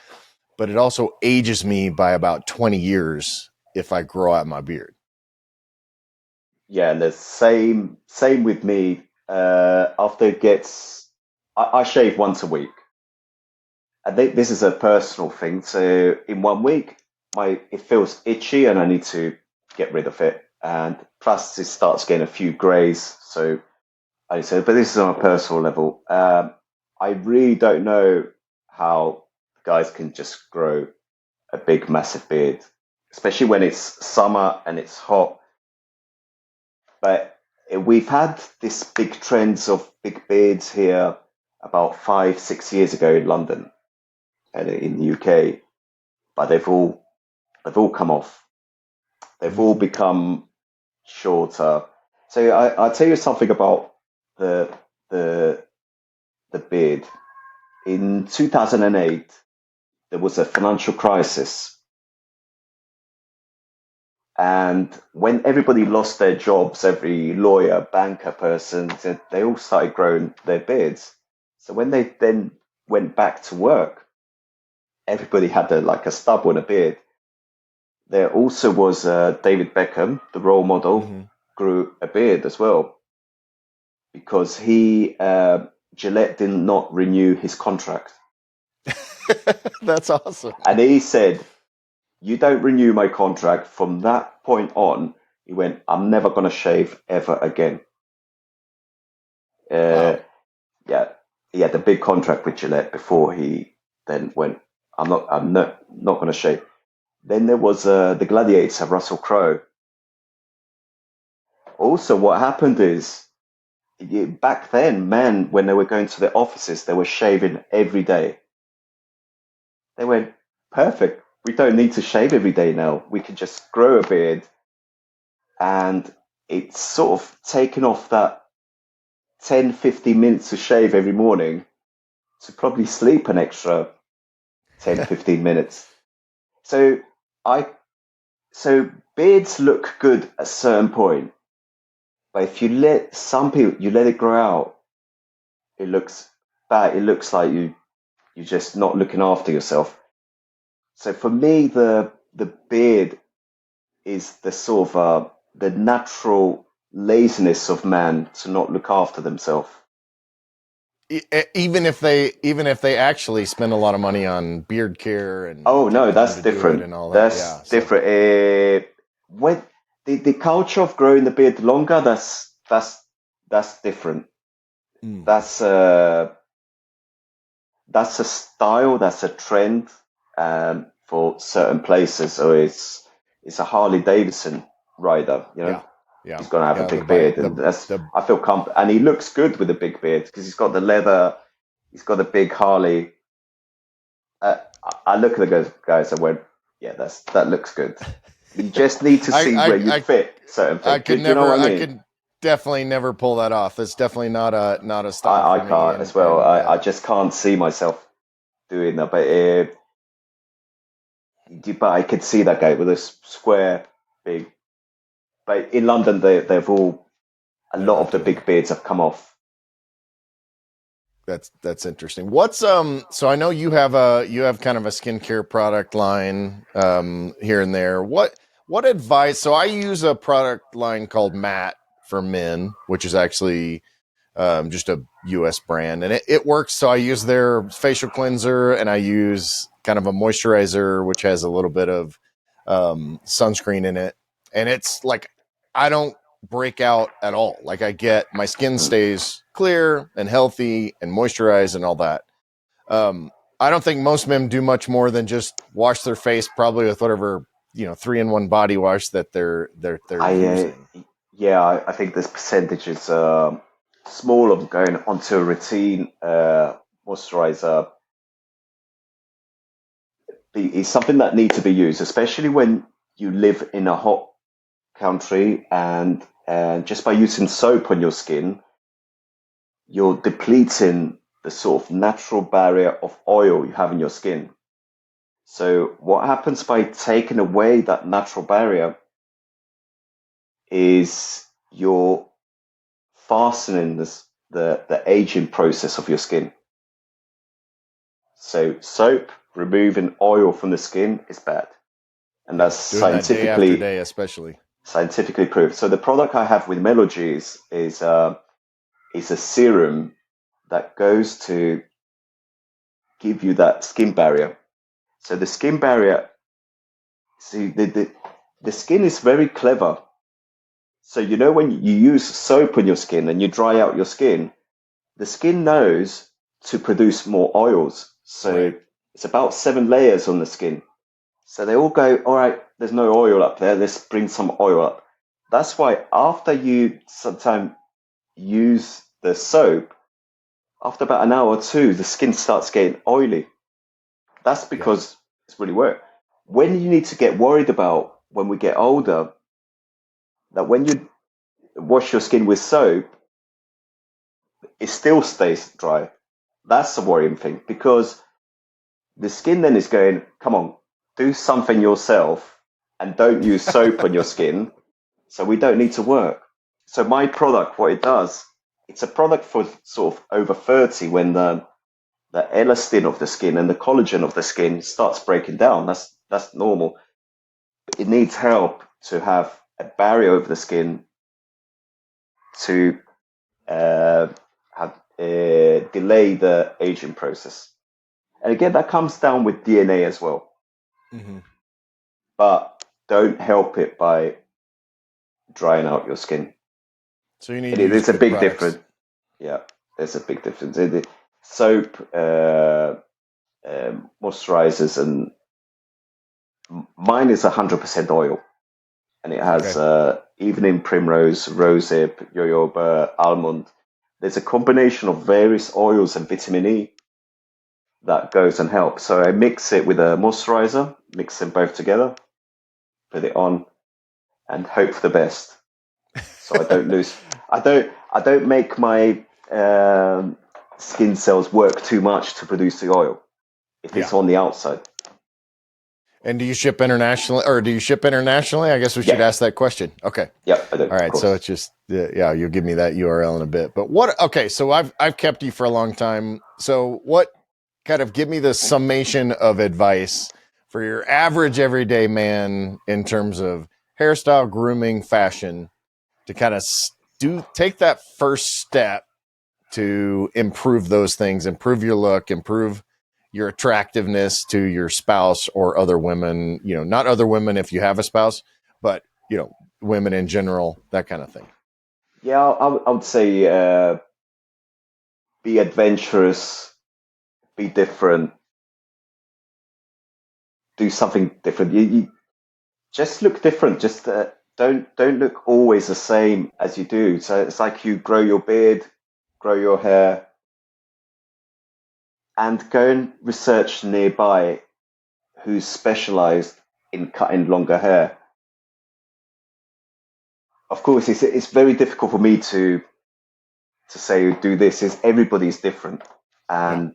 but it also ages me by about 20 years if I grow out my beard. Yeah, and the same with me. After it gets, I shave once a week. I think this is a personal thing. So in 1 week, it feels itchy, and I need to get rid of it. And plus, it starts getting a few grays. So I said, but this is on a personal level. I really don't know how guys can just grow a big, massive beard, especially when it's summer and it's hot. But we've had this big trends of big beards here about 5-6 years ago in London and in the UK, but they've all come off. They've all become shorter. So I'll tell you something about the beard. In 2008, there was a financial crisis. And when everybody lost their jobs, every lawyer, banker person, they all started growing their beards. So when they then went back to work, everybody had a stub on a beard. There also was David Beckham, the role model, grew a beard as well because Gillette did not renew his contract. That's awesome. And he said, you don't renew my contract. From that point on, he went, I'm never going to shave ever again. Wow. Yeah, he had a big contract with Gillette before he then went I'm not going to shave. Then there was the Gladiator, Russell Crowe. Also, what happened is back then, men, when they were going to their offices, they were shaving every day. They went, perfect. We don't need to shave every day now. We can just grow a beard. And it's sort of taken off that 10, 15 minutes to shave every morning to probably sleep an extra 10, 15 minutes. So so beards look good at a certain point, but if you let some people, you let it grow out, it looks bad. It looks like you're just not looking after yourself. So for me, the beard is the sort of the natural laziness of man to not look after themselves. Even if they actually spend a lot of money on beard care and Oh no, take time that's to do it different. and all that. Yeah, That's different. When the culture of growing the beard longer, that's different. Mm. That's a style, that's a trend for certain places. So it's a Harley Davidson rider, you know. Yeah. He's gonna have a the big beard, bike- and the I feel and he looks good with a big beard because he's got the leather, he's got a big Harley. I look at the guys and went, yeah, that looks good. You just need to see where you fit certain things. You know what I mean? I could definitely never pull that off. That's definitely not a style I for me. can't as well. I just can't see myself doing that. But I could see that guy with a square, big. But in London, they've all a lot of the big beards have come off. That's interesting. What's so I know you have kind of a skincare product line here and there. What advice? So I use a product line called Matte for men, which is actually just a US brand, and it works. So I use their facial cleanser and I use kind of a moisturizer which has a little bit of sunscreen in it, and it's like I don't break out at all. Like my skin stays clear and healthy and moisturized and all that. I don't think most men do much more than just wash their face, probably with whatever 3-in-1 body wash that they're using. I think this percentage is small of going onto a routine moisturizer. It's something that needs to be used, especially when you live in a hot country, and just by using soap on your skin, you're depleting the sort of natural barrier of oil you have in your skin. So what happens by taking away that natural barrier is you're fastening the aging process of your skin. So soap removing oil from the skin is bad, and that's scientifically that day after day, especially scientifically proved. So the product I have with Melogy is a serum that goes to give you that skin barrier. So the skin barrier, see, the skin is very clever. So when you use soap on your skin and you dry out your skin, the skin knows to produce more oils. So It's about 7 layers on the skin. So they all go, all right, there's no oil up there. Let's bring some oil up. That's why after you sometimes use the soap, after about an hour or two, the skin starts getting oily. That's because it's really work. When you need to get worried about when we get older, that when you wash your skin with soap, it still stays dry. That's the worrying thing, because the skin then is going, come on, do something yourself and don't use soap on your skin, so we don't need to work. So my product, what it does, it's a product for sort of over 30 when the elastin of the skin and the collagen of the skin starts breaking down. That's normal. It needs help to have a barrier over the skin to delay the aging process. And again, that comes down with DNA as well. Mm-hmm. But don't help it by drying out your skin. So you need to use a big products. difference. Yeah, there's a big difference. Soap moisturizers, and mine is 100% oil, and it has Okay. evening primrose, rosehip, jojoba, almond. There's a combination of various oils and vitamin E that goes and helps. So I mix it with a moisturizer, mix them both together, put it on, and hope for the best. So I don't lose. I don't make my skin cells work too much to produce the oil if it's on the outside. And do you ship internationally, or do you ship internationally? I guess we should ask that question. Okay. Yeah, I do. All right. So it's just, yeah, you'll give me that URL in a bit. But okay. So I've kept you for a long time. So what kind of give me the summation of advice for your average everyday man in terms of hairstyle, grooming, fashion to kind of take that first step to improve those things, improve your look, improve your attractiveness to your spouse or other women, not other women if you have a spouse, but, women in general, that kind of thing. Yeah, I would say be adventurous, be different, do something different. You just look different. Just don't look always the same as you do. So it's like you grow your beard, grow your hair, and go and research nearby who's specialized in cutting longer hair. Of course, it's very difficult for me to say do this. Is everybody's different, and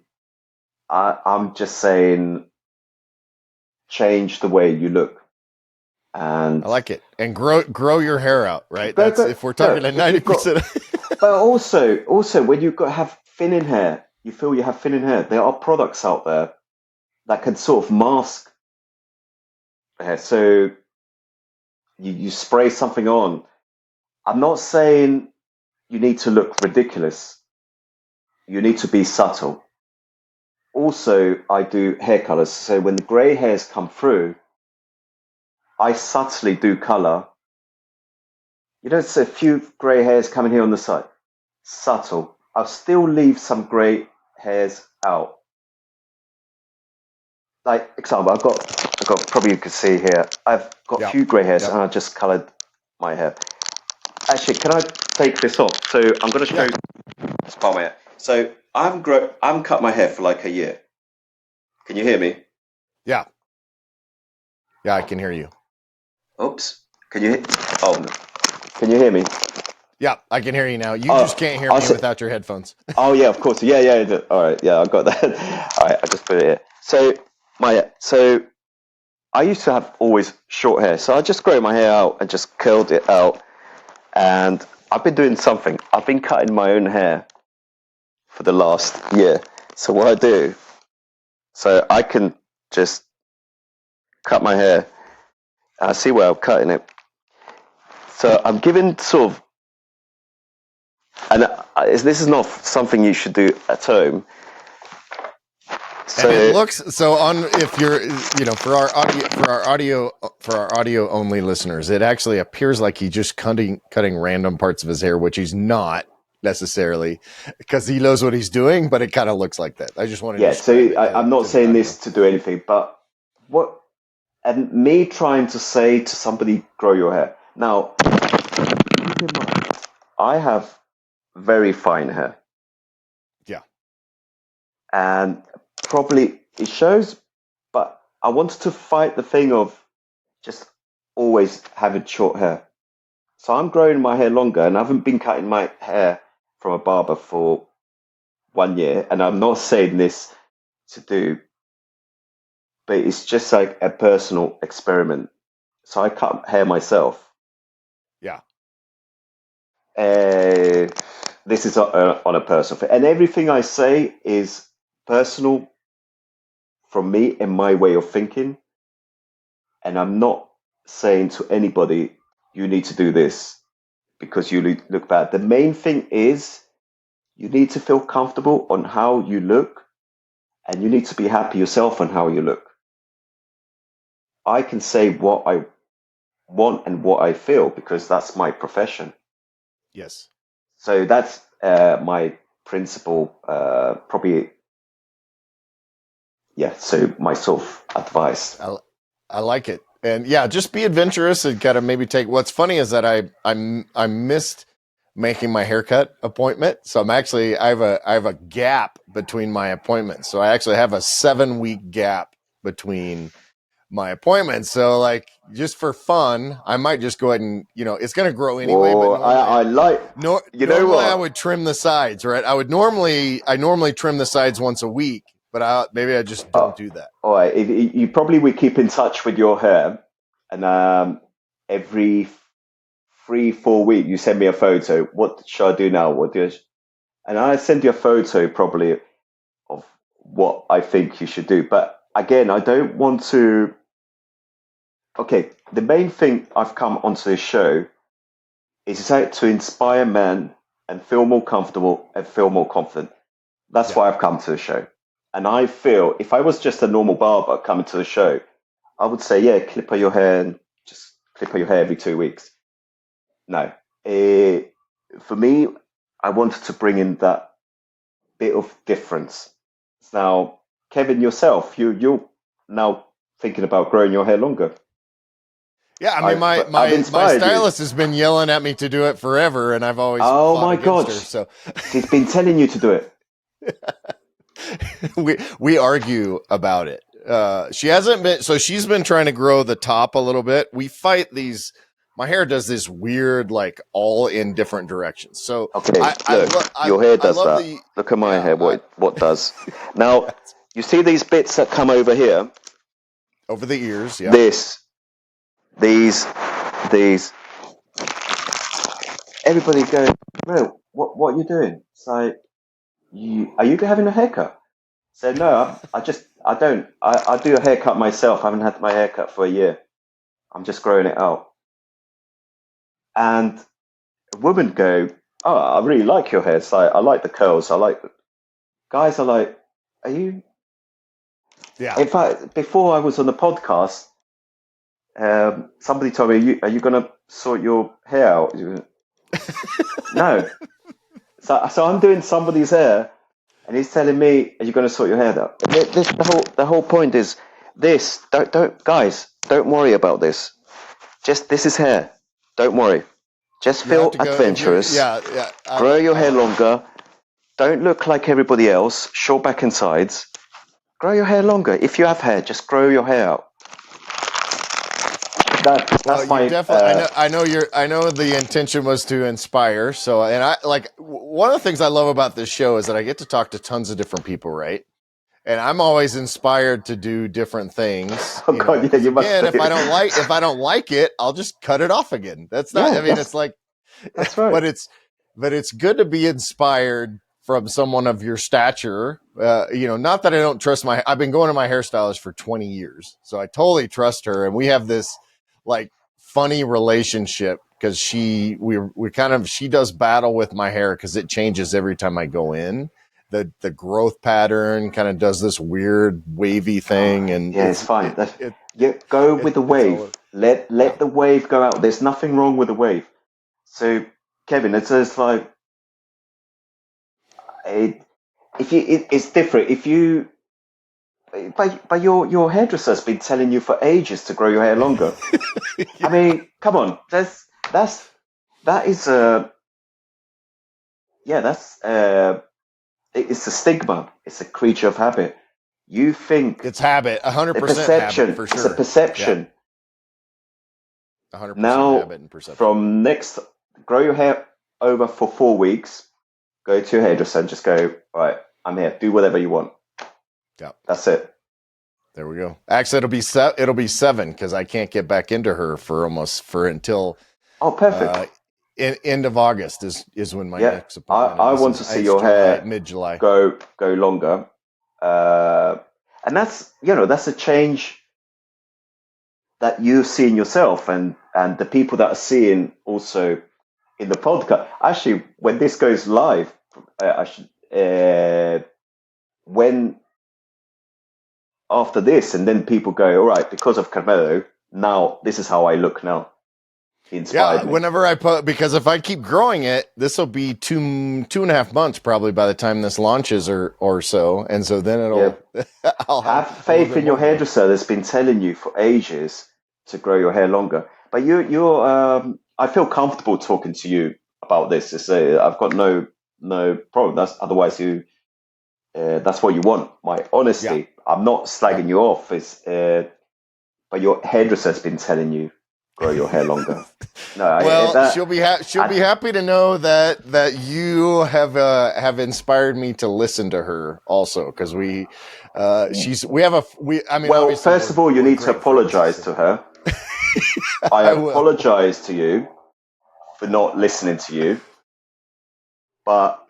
I'm just saying change the way you look. And I like it. And grow your hair out, right? That's if we're talking at 90%. But also when you've got have thinning hair, you feel you have thinning hair. There are products out there that can sort of mask the hair. So you spray something on. I'm not saying you need to look ridiculous. You need to be subtle. Also, I do hair colors. So when the grey hairs come through, I subtly do color. It's a few grey hairs coming here on the side. Subtle. I'll still leave some grey hairs out. Like example, I've got probably you can see here. I've got a few grey hairs and I just coloured my hair. Actually, can I take this off? So I'm going to show this part of my hair. So I'm cut my hair for like a year. Can you hear me? Yeah. Yeah, I can hear you. Oops. Can you hear? Oh, no. Can you hear me? Yeah, I can hear you now. You just can't hear me without your headphones. Oh yeah, of course. Yeah. All right. Yeah, I got that. All right, I just put it here. So I used to have always short hair, so I just grew my hair out and just curled it out. And I've been doing something. I've been cutting my own hair for the last year. So what I do, so I can just cut my hair. And I see where I'm cutting it. So I'm giving sort of, and this is not something you should do at home. So and it looks so on if you're for our audio only listeners, it actually appears like he's just cutting random parts of his hair, which he's not necessarily because he knows what he's doing, but it kind of looks like that. I just wanted to so I'm not saying this to do anything, but and me trying to say to somebody, grow your hair. Now, keep in mind, I have very fine hair. Yeah. And probably it shows, but I wanted to fight the thing of just always having short hair. So I'm growing my hair longer and I haven't been cutting my hair from a barber for 1 year. And I'm not saying this to do, but it's just like a personal experiment. So I cut hair myself. Yeah. This is on a personal thing. And everything I say is personal from me and my way of thinking. And I'm not saying to anybody, you need to do this because you look bad. The main thing is you need to feel comfortable on how you look and you need to be happy yourself on how you look. I can say what I want and what I feel because that's my profession. Yes. So that's my principle, probably yeah, so my sort of advice. I like it. And yeah, just be adventurous and kind of maybe take. What's funny is that I missed making my haircut appointment, so I have a gap between my appointments. So I actually have a 7-week gap between my appointments. So like just for fun, I might just go ahead and it's going to grow anyway. Well, But normally, I like you know normally what? I would trim the sides, right? I normally trim the sides once a week, but maybe I just don't do that. All right, you probably would keep in touch with your hair, and every 3-4 weeks you send me a photo. What should I do now? And I send you a photo probably of what I think you should do. But again, I don't want to. Okay, the main thing I've come onto this show is to inspire men and feel more comfortable and feel more confident. That's why I've come to the show. And I feel if I was just a normal barber coming to the show, I would say, yeah, clipper your hair and just clipper your hair every 2 weeks. No. For me, I wanted to bring in that bit of difference. Now, Kevin, yourself, you're now thinking about growing your hair longer. Yeah, I mean, my stylist has been yelling at me to do it forever, and I've always fought against her. So she's been telling you to do it. we argue about it. She hasn't been, so she's been trying to grow the top a little bit. We fight these. My hair does this weird, like all in different directions. So okay, your hair does that. Look at my hair. What does? Now you see these bits that come over here, over the ears. Yeah. These. Everybody going, bro, what are you doing? It's like, are you having a haircut? So no, I don't. I do a haircut myself. I haven't had my haircut for a year. I'm just growing it out. And a woman go, oh, I really like your hair. It's like, I like the curls. Guys are like, are you? Yeah. In fact, before I was on the podcast, somebody told me, are you going to sort your hair out? No. So I'm doing somebody's hair, and he's telling me, are you going to sort your hair out? The whole point is this. Don't guys, don't worry about this. Just this is hair. Don't worry. Just feel adventurous. Grow your hair longer. Don't look like everybody else. Short back and sides. Grow your hair longer. If you have hair, just grow your hair out. That's my. Definitely. I know the intention was to inspire. So, and I like one of the things I love about this show is that I get to talk to tons of different people, right? And I'm always inspired to do different things. Oh God, yeah, you must. Again, if I don't like it, I'll just cut it off again. That's not. It's like. That's right. But it's good to be inspired from someone of your stature. Not that I don't trust I've been going to my hairstylist for 20 years, so I totally trust her, and we have this like funny relationship because she does battle with my hair because it changes every time I go in. The growth pattern kind of does this weird wavy thing, and it's fine. Go with the wave. Let the wave go out. There's nothing wrong with the wave. So, Kevin, it's like it's different. If you, but your hairdresser's been telling you for ages to grow your hair longer. Yeah. I mean, come on, it's a stigma. It's a creature of habit. You think it's habit, 100% perception. Habit, for sure. It's a perception. Yeah. 100% now, habit and perception. From grow your hair over for 4 weeks. Go to your hairdresser and just go, all right, I'm here. Do whatever you want. Yeah. That's it. There we go. Actually, it'll be 7 because I can't get back into her until. Oh, perfect. End of August is when my next appointment. I want to see your hair mid-July go longer, and that's a change that you've seen yourself, and the people that are seeing also in the podcast. Actually, when this goes live, when after this, and then people go, all right, because of Carmelo, now this is how I look now. inspired me. Whenever I put, because if I keep growing it, this will be 2.5 months probably by the time this launches or so. And so then it'll, I'll have faith in your hairdresser that's been telling you for ages to grow your hair longer. But I feel comfortable talking to you about this. I've got no problem. Otherwise that's what you want. My honesty. Yeah. I'm not slagging you off. But your hairdresser has been telling you grow your hair longer. No, she'll be happy to know that you have inspired me to listen to her also, because first of all, you need to apologize to her. I apologize to you for not listening to you, but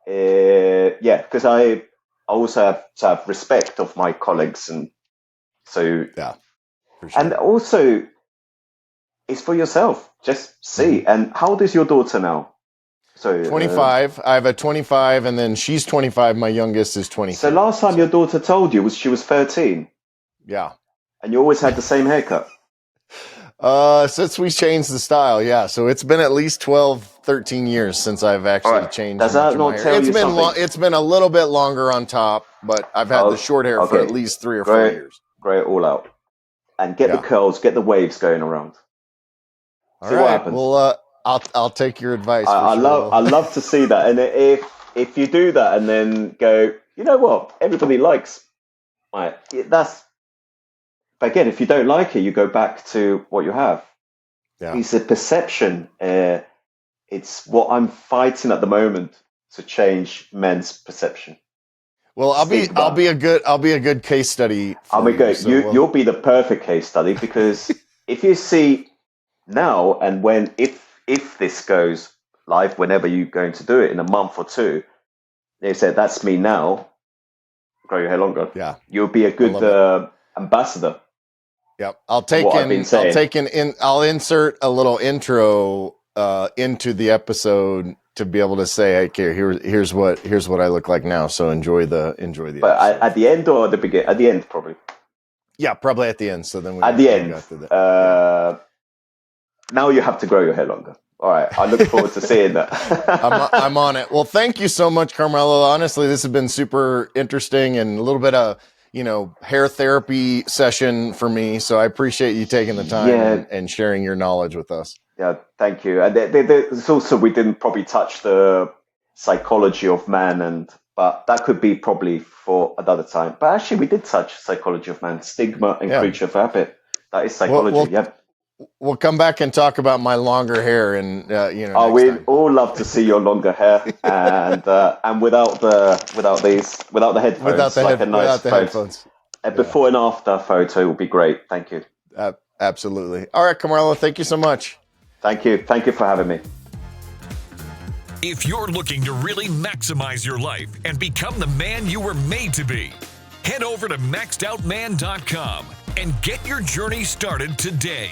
because I also have to have respect of my colleagues, and so for sure. And also it's for yourself. Just see. Mm-hmm. And how old is your daughter now? So 25. I have a 25, and then she's 25. My youngest is 20. So last time your daughter told you she was 13. Yeah. And you always had the same haircut. Since we changed the style, yeah. So it's been at least 12, 13 years since I've actually changed. Does that not tell you something? It's been a little bit longer on top, but I've had the short hair for at least 3 or 4 years. Grow it all out. And get the curls, get the waves going around. See what happens. Well, I'll take your advice. I love to see that. And if you do that and then go, you know what, everybody likes that's. But again, if you don't like it, you go back to what you have. Yeah. It's a perception. It's what I'm fighting at the moment to change men's perception. Well, I'll be a good case study. You'll be the perfect case study, because if you see now and if this goes live, whenever you're going to do it in a month or two, they said that's me now. Grow your hair longer. Yeah, you'll be a good ambassador. Yep, I'll insert a little intro into the episode to be able to say, "Hey, here's what I look like now." So enjoy the. But at the end or at the beginning? At the end, probably. Yeah, probably at the end. So then at the end. Now you have to grow your hair longer. All right, I look forward to seeing that. I'm on it. Well, thank you so much, Carmelo. Honestly, this has been super interesting and a little bit of hair therapy session for me. So I appreciate you taking the time and sharing your knowledge with us. Yeah, thank you. And there's also, we didn't probably touch the psychology of man, but that could be probably for another time. But actually, we did touch psychology of man, stigma and creature of habit. That is psychology. We'll come back and talk about my longer hair, and we'd all love to see your longer hair, and without the headphones, A before and after photo would be great. Thank you. Absolutely. All right, Carmelo, thank you so much. Thank you for having me. If you're looking to really maximize your life and become the man you were made to be, head over to maxedoutman.com and get your journey started today.